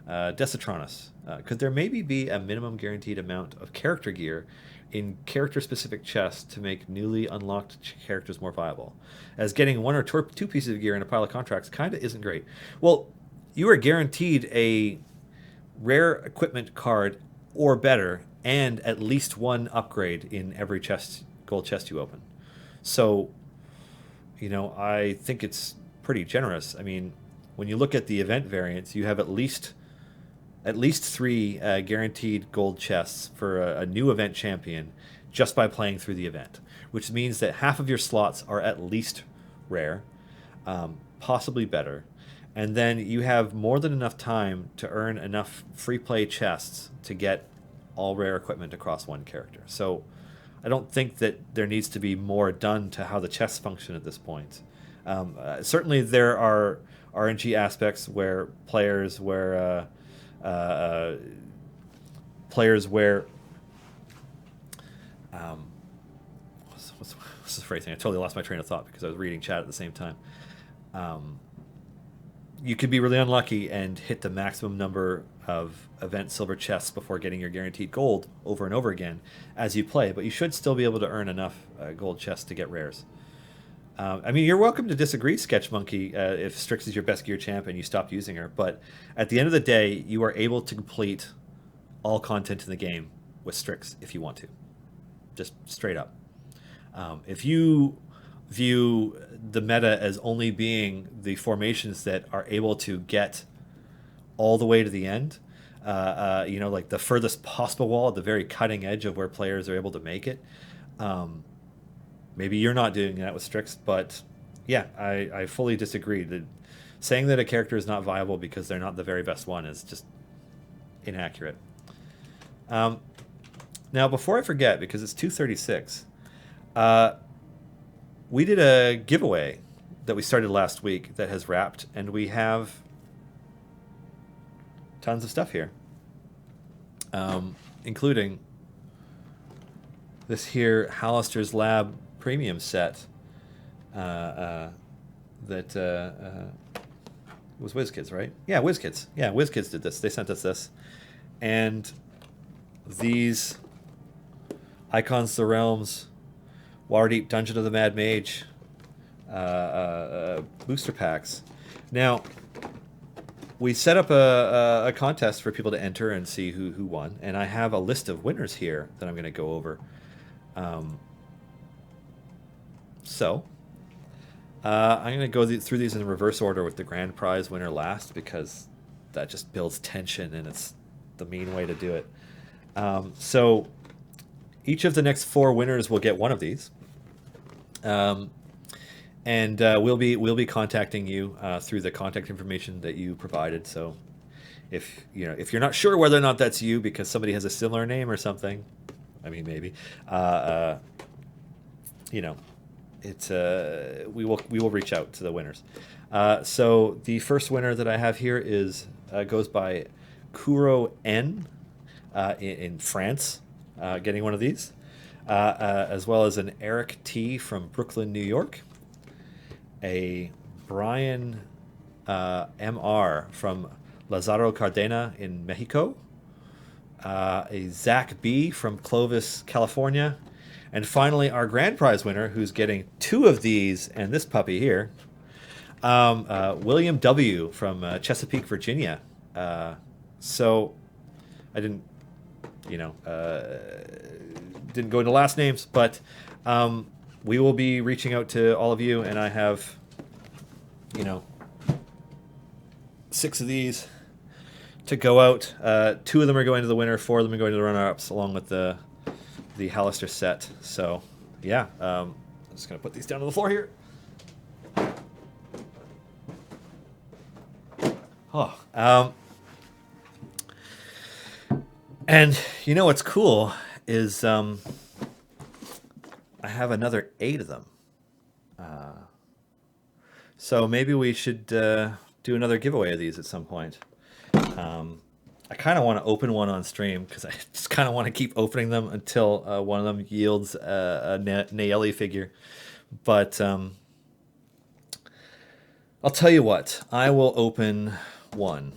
Desitronus. Could there maybe be a minimum guaranteed amount of character gear in character-specific chests to make newly unlocked characters more viable? As getting 1 or 2 pieces of gear in a pile of contracts kind of isn't great. Well, you are guaranteed a rare equipment card or better, and at least one upgrade in every gold chest you open. So, I think it's pretty generous. I mean, when you look at the event variants, you have at least 3 guaranteed gold chests for a new event champion just by playing through the event, which means that half of your slots are at least rare, possibly better. And then you have more than enough time to earn enough free play chests to get all rare equipment across one character. So I don't think that there needs to be more done to how the chests function at this point. Certainly there are RNG aspects where players wear what's the phrasing? I totally lost my train of thought because I was reading chat at the same time. You could be really unlucky and hit the maximum number of event silver chests before getting your guaranteed gold over and over again as you play, but you should still be able to earn enough gold chests to get rares. I mean, you're welcome to disagree, Sketch Monkey, if Strix is your best gear champ and you stopped using her, but at the end of the day, you are able to complete all content in the game with Strix if you want to. Just straight up. If you view the meta as only being the formations that are able to get all the way to the end, like the furthest possible wall at the very cutting edge of where players are able to make it, maybe you're not doing that with Strix, but yeah, I fully disagree. Saying that a character is not viable because they're not the very best one is just inaccurate. Now, before I forget, because it's 2:36, we did a giveaway that we started last week that has wrapped, and we have tons of stuff here, including this here Hallister's Lab premium set that was WizKids, right? Yeah, WizKids. Yeah, WizKids did this. They sent us this. And these Icons of the Realms, Waterdeep Dungeon of the Mad Mage booster packs. Now, we set up a contest for people to enter and see who won, and I have a list of winners here that I'm going to go over. So, I'm going to go through these in reverse order with the grand prize winner last, because that just builds tension, and it's the mean way to do it. So, each of the next 4 winners will get one of these. And we'll be contacting you through the contact information that you provided. So if you're not sure whether or not that's you because somebody has a similar name or something, I mean maybe, it's we will reach out to the winners. So the first winner that I have here goes by Kuro N in France, getting one of these. As well as an Eric T from Brooklyn, New York, a Brian MR from Lazaro Cardena in Mexico, a Zach B from Clovis, California, and finally our grand prize winner, who's getting 2 of these and this puppy here, William W from Chesapeake, Virginia. So I didn't go into last names, but we will be reaching out to all of you, and I have 6 of these to go out. 2 of them are going to the winner, 4 of them are going to the runner-ups, along with the Hallister set. So yeah, I'm just gonna put these down to the floor here. And what's cool is I have another 8 of them. So maybe we should do another giveaway of these at some point. I kind of want to open one on stream because I just kind of want to keep opening them until one of them yields a Nayeli figure. But I'll tell you what, I will open one.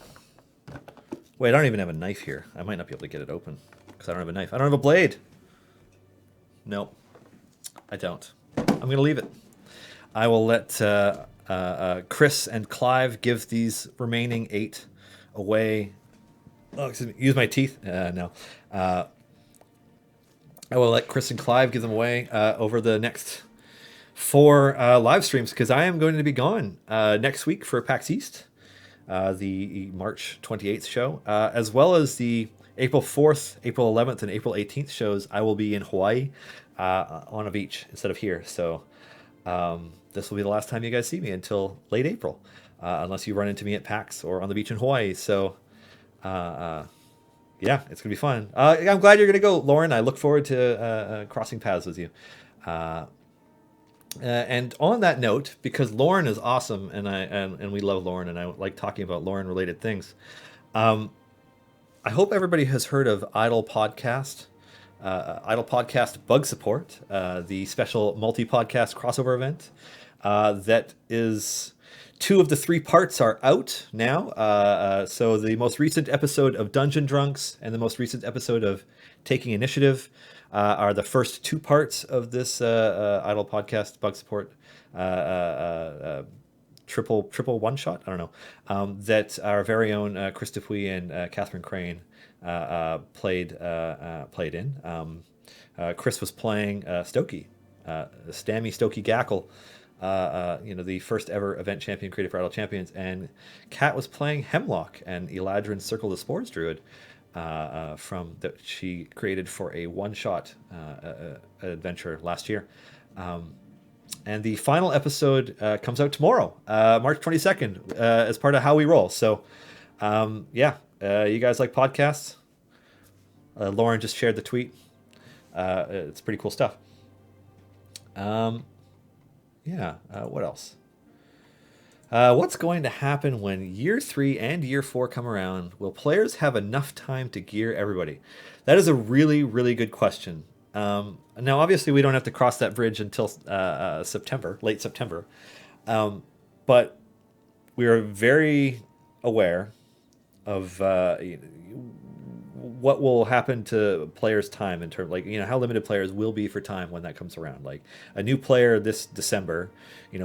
Wait, I don't even have a knife here. I might not be able to get it open because I don't have a knife. I don't have a blade. Nope, I don't. I'm going to leave it. I will let Chris and Clive give these remaining 8 away excuse me, use my teeth. No. I will let Chris and Clive give them away over the next 4 live streams, because I am going to be gone next week for PAX East, the March 28th show, as well as the April 4th, April 11th, and April 18th shows. I will be in Hawaii on a beach instead of here. So this will be the last time you guys see me until late April, unless you run into me at PAX or on the beach in Hawaii. So yeah, it's gonna be fun. I'm glad you're gonna go, Lauren. I look forward to crossing paths with you. And on that note, because Lauren is awesome, and we love Lauren, and I like talking about Lauren related things. I hope everybody has heard of Idle Podcast Bug Support, the special multi-podcast crossover event. That is 2 of the 3 parts are out now. So the most recent episode of Dungeon Drunks and the most recent episode of Taking Initiative are the first 2 parts of this Idle Podcast Bug Support triple one shot. I don't know. That our very own Chris Dupuis and Catherine Crane played in. Chris was playing Stokey, Stammy Stokey Gackle. The first ever event champion created for Idle Champions, and Kat was playing Hemlock, and Eladrin's Circle of the Spores druid from that she created for a one-shot adventure last year. And the final episode comes out tomorrow, March 22nd, as part of How We Roll. So, you guys like podcasts? Lauren just shared the tweet. It's pretty cool stuff. What else? What's going to happen when year 3 and year 4 come around? Will players have enough time to gear everybody? That is a really, really good question. Now, obviously, we don't have to cross that bridge until September, late September. But we are very aware of what will happen to players' time in terms, how limited players will be for time when that comes around. Like a new player this December,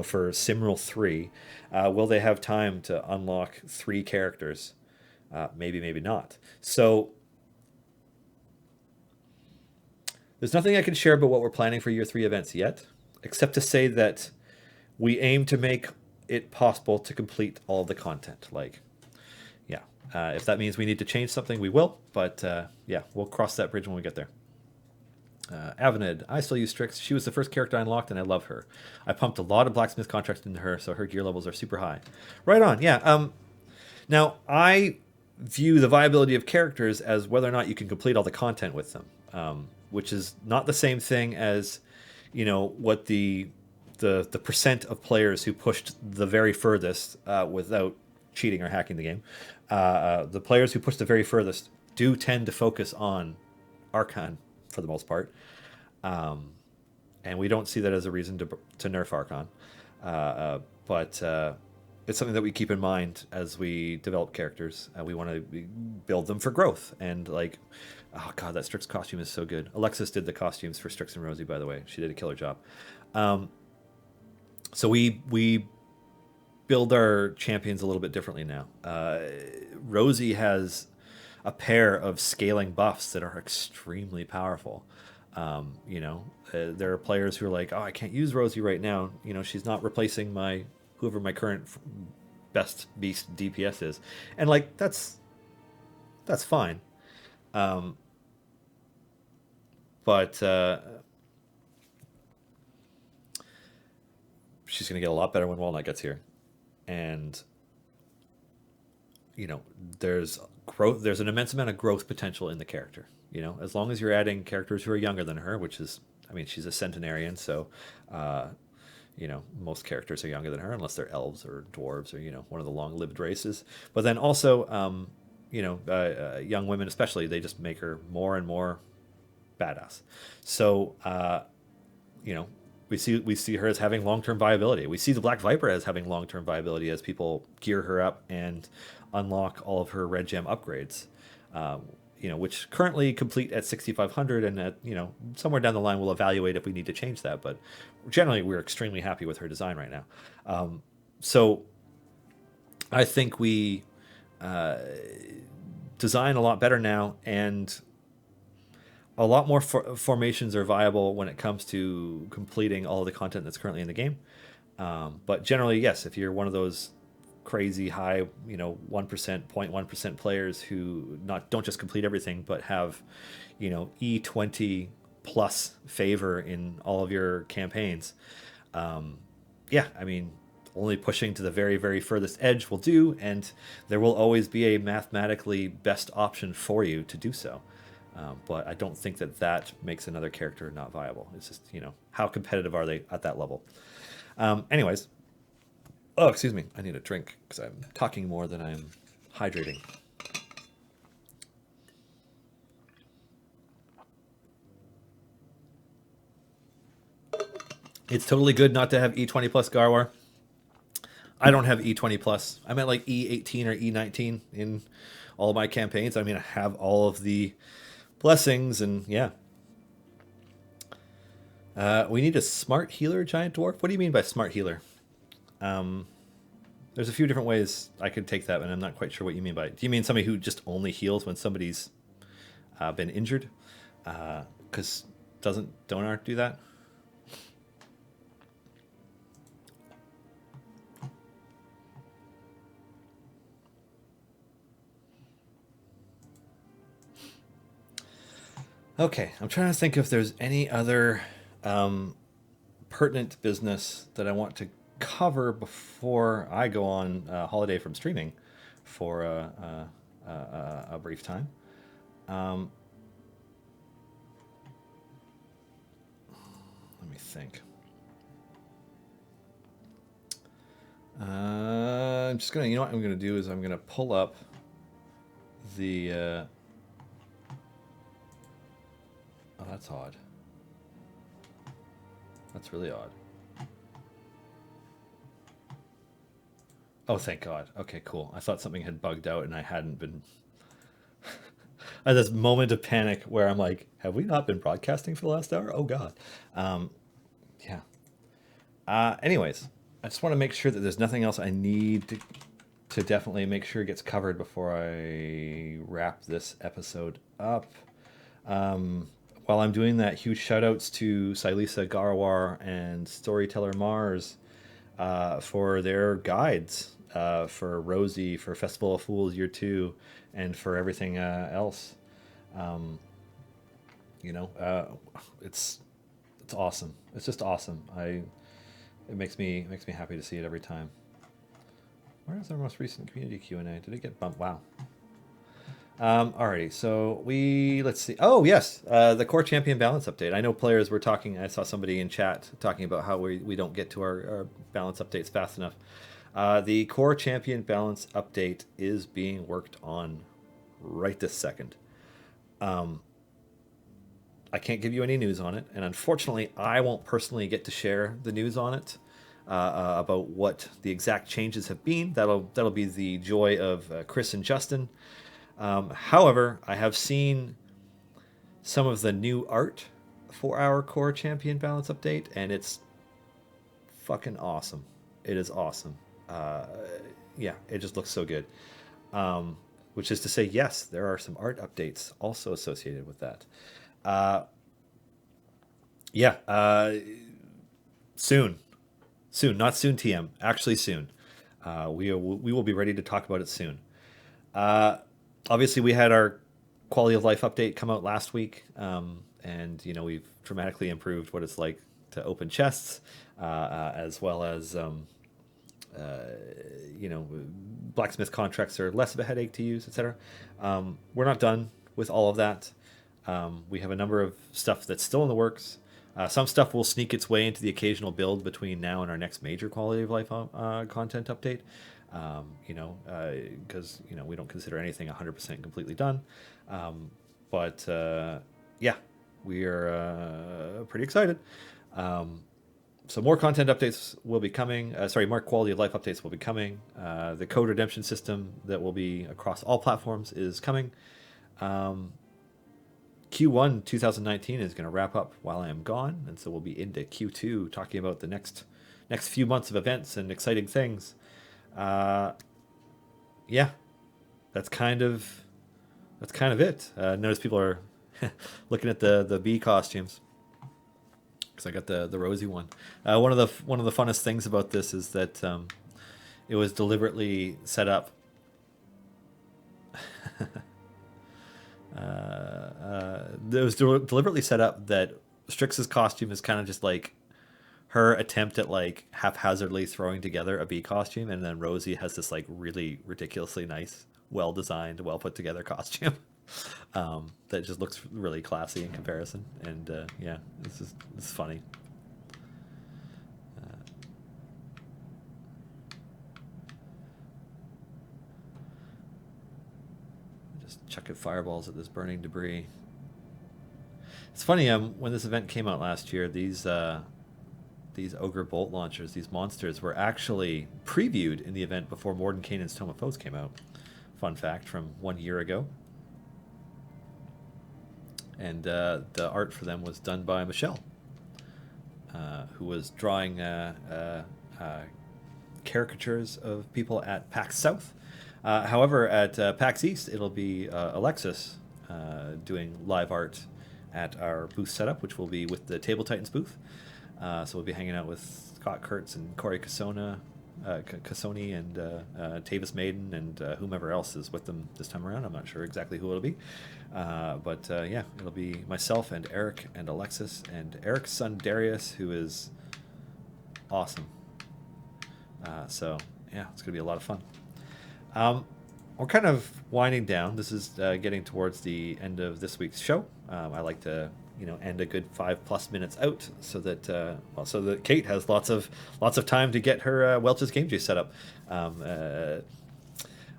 for Simril 3, will they have time to unlock 3 characters? Maybe, maybe not. So there's nothing I can share about what we're planning for year 3 events yet, except to say that we aim to make it possible to complete all of the content. If that means we need to change something, we will. But we'll cross that bridge when we get there. Avanid, I still use Strix. She was the first character I unlocked, and I love her. I pumped a lot of blacksmith contracts into her, so her gear levels are super high. Right on, yeah. Now, I view the viability of characters as whether or not you can complete all the content with them, which is not the same thing as, what the percent of players who pushed the very furthest without cheating or hacking the game. The players who push the very furthest do tend to focus on Archon for the most part. And we don't see that as a reason to nerf Archon. But it's something that we keep in mind as we develop characters. We want to build them for growth. And oh god, that Strix costume is so good. Alexis did the costumes for Strix and Rosie, by the way. She did a killer job. So we build our champions a little bit differently now. Rosie has a pair of scaling buffs that are extremely powerful. There are players who are like, oh, I can't use Rosie right now. She's not replacing whoever my current best beast DPS is. And that's fine. But she's going to get a lot better when Walnut gets here. And there's growth. There's an immense amount of growth potential in the character. As long as you're adding characters who are younger than her, which is, she's a centenarian, so most characters are younger than her unless they're elves or dwarves or one of the long-lived races. But then also, young women especially, they just make her more and more badass. So we see her as having long-term viability. We see the Black Viper as having long-term viability as people gear her up and unlock all of her red gem upgrades, which currently complete at 6,500, and at somewhere down the line we'll evaluate if we need to change that. But generally, we're extremely happy with her design right now. So I think we design a lot better now, and a lot more formations are viable when it comes to completing all of the content that's currently in the game. But generally, yes, if you're one of those crazy high, 1%, 0.1% players who don't just complete everything, but have, E20 plus favor in all of your campaigns. Yeah, I mean, only pushing to the very, very furthest edge will do, and there will always be a mathematically best option for you to do so. But I don't think that makes another character not viable. It's just, how competitive are they at that level? Anyways, oh, excuse me, I need a drink because I'm talking more than I'm hydrating. It's totally good not to have E20 plus Garwar. I don't have E20 plus. I'm at like E18 or E19 in all of my campaigns. I mean, I have all of the blessings, and yeah. We need a smart healer giant dwarf. What do you mean by smart healer? There's a few different ways I could take that, and I'm not quite sure what you mean by it. Do you mean somebody who just only heals when somebody's been injured? Because don't Art do that? Okay, I'm trying to think if there's any other pertinent business that I want to cover before I go on holiday from streaming for a brief time. Let me think. I'm just gonna, what I'm gonna do is I'm gonna pull up the. Oh, that's odd. That's really odd. Oh, thank God. Okay, cool. I thought something had bugged out and I hadn't been... I had this moment of panic where I'm like, have we not been broadcasting for the last hour? Oh, God. Yeah. Anyways, I just want to make sure that there's nothing else I need to definitely make sure it gets covered before I wrap this episode up. While I'm doing that, huge shout-outs to Silisa Garwar and Storyteller Mars for their guides, for Rosie, for Festival of Fools Year 2, and for everything else. It's awesome. It's just awesome. It makes me happy to see it every time. Where is our most recent community Q&A? Did it get bumped? Wow. Alrighty, so let's see. Oh, yes, the core champion balance update. I know players were talking, I saw somebody in chat talking about how we don't get to our balance updates fast enough. The core champion balance update is being worked on right this second. I can't give you any news on it, and unfortunately, I won't personally get to share the news on it about what the exact changes have been. That'll be the joy of Chris and Justin. However, I have seen some of the new art for our core champion balance update, and it's fucking awesome. It is awesome. Yeah, it just looks so good. Which is to say, yes, there are some art updates also associated with that. Soon, not soon TM, actually soon. We will be ready to talk about it soon. Obviously, we had our quality of life update come out last week, and we've dramatically improved what it's like to open chests, as well as blacksmith contracts are less of a headache to use, etc. We're not done with all of that. We have a number of stuff that's still in the works. Some stuff will sneak its way into the occasional build between now and our next major quality of life content update. Because we don't consider anything 100% completely done. But we are pretty excited. So more content updates will be coming. More quality of life updates will be coming. The code redemption system that will be across all platforms is coming. Q1 2019 is going to wrap up while I am gone, and so we'll be into Q2 talking about the next few months of events and exciting things. That's kind of that's kind of it. Notice people are looking at the bee costumes because I got the Rosie one. One of the funnest things about this is that it was deliberately set up. It was deliberately set up that Strix's costume is kind of just like her attempt at like haphazardly throwing together a bee costume, and then Rosie has this like really ridiculously nice, well designed, well put together costume that just looks really classy in comparison. And yeah, it's funny. Just chucking fireballs at this burning debris. It's funny. When this event came out last year, these ogre bolt launchers, these monsters, were actually previewed in the event before Mordenkainen's Tome of Foes came out. Fun fact from 1 year ago. And the art for them was done by Michelle, who was drawing caricatures of people at PAX South. However, at PAX East, it'll be Alexis doing live art at our booth setup, which will be with the Table Titans booth. So we'll be hanging out with Scott Kurtz and Corey Cassoni and Tavis Maiden and whomever else is with them this time around. I'm not sure exactly who it'll be. But yeah, it'll be myself and Eric and Alexis and Eric's son Darius, who is awesome. So yeah, it's going to be a lot of fun. We're kind of winding down. This is getting towards the end of this week's show. I like to end a good 5+ minutes out so that Kate has lots of time to get her Welch's Game Juice set up.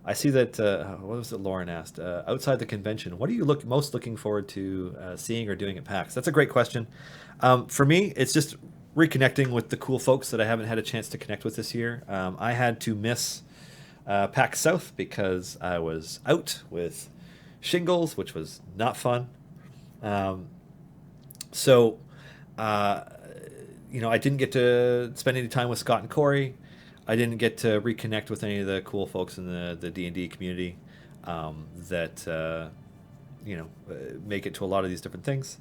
I see that what was it Lauren asked outside the convention, what are you most looking forward to seeing or doing at PAX? That's a great question. For me, it's just reconnecting with the cool folks that I haven't had a chance to connect with this year. I had to miss PAX South because I was out with shingles, which was not fun. So, I didn't get to spend any time with Scott and Corey. I didn't get to reconnect with any of the cool folks in the D&D community that make it to a lot of these different things.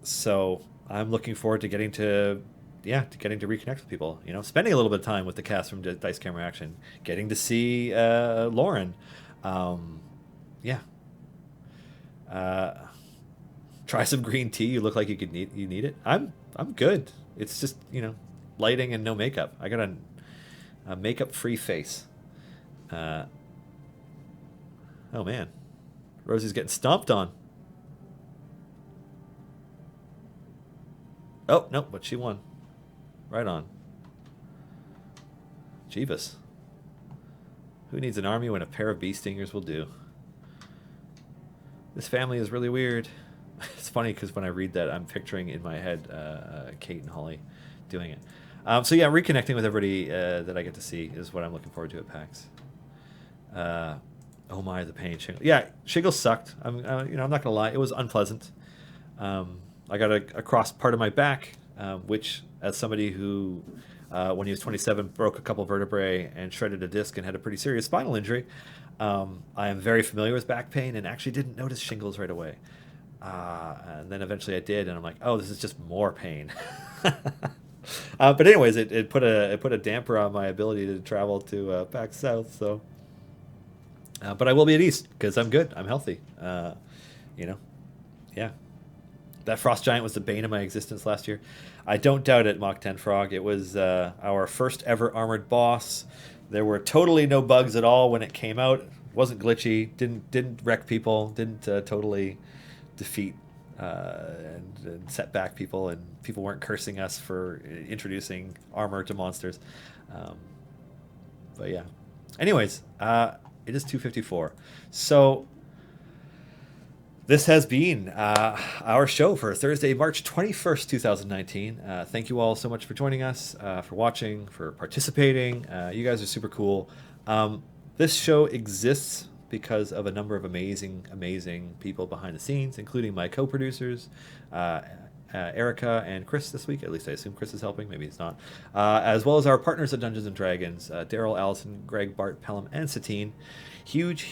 So I'm looking forward to getting to reconnect with people. Spending a little bit of time with the cast from Dice Camera Action, getting to see Lauren. Try some green tea. You look like you need it. I'm good. It's just lighting and no makeup. I got a makeup-free face. Oh man, Rosie's getting stomped on. Oh no, but she won. Right on. Jeebus. Who needs an army when a pair of bee stingers will do? This family is really weird. It's funny because when I read that, I'm picturing in my head Kate and Holly doing it. So yeah, reconnecting with everybody that I get to see is what I'm looking forward to at PAX. Oh my, the pain. Yeah, shingles sucked. I'm not gonna lie, it was unpleasant. I got a cross part of my back, which, as somebody who, when he was 27, broke a couple vertebrae and shredded a disc and had a pretty serious spinal injury, I am very familiar with back pain and actually didn't notice shingles right away. And then eventually I did, and I'm like, oh, this is just more pain. But anyways, it put a damper on my ability to travel to PAX South. So, but I will be at East because I'm good. I'm healthy. Yeah. That frost giant was the bane of my existence last year. I don't doubt it, Mach 10 Frog. It was our first ever armored boss. There were totally no bugs at all when it came out. It wasn't glitchy. Didn't wreck people. Didn't totally defeat and set back people, and people weren't cursing us for introducing armor to monsters. But yeah. Anyways, it is 2:54. So this has been our show for Thursday, March 21st, 2019. Thank you all so much for joining us, for watching, for participating. You guys are super cool. This show exists because of a number of amazing people behind the scenes, including my co-producers, Erica and Chris this week. At least I assume Chris is helping. Maybe he's not. As well as our partners at Dungeons and Dragons, Daryl, Allison, Greg, Bart, Pelham, and Satine. Huge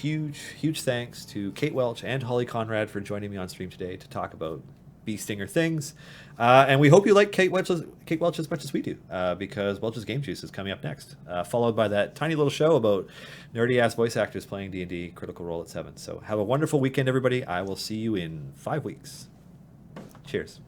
thanks to Kate Welch and Holly Conrad for joining me on stream today to talk about Bee Stinger things. And we hope you like Kate Welch as much as we do, because Welch's Game Juice is coming up next, followed by that tiny little show about nerdy-ass voice actors playing D&D Critical Role at 7. So have a wonderful weekend, everybody. I will see you in 5 weeks. Cheers.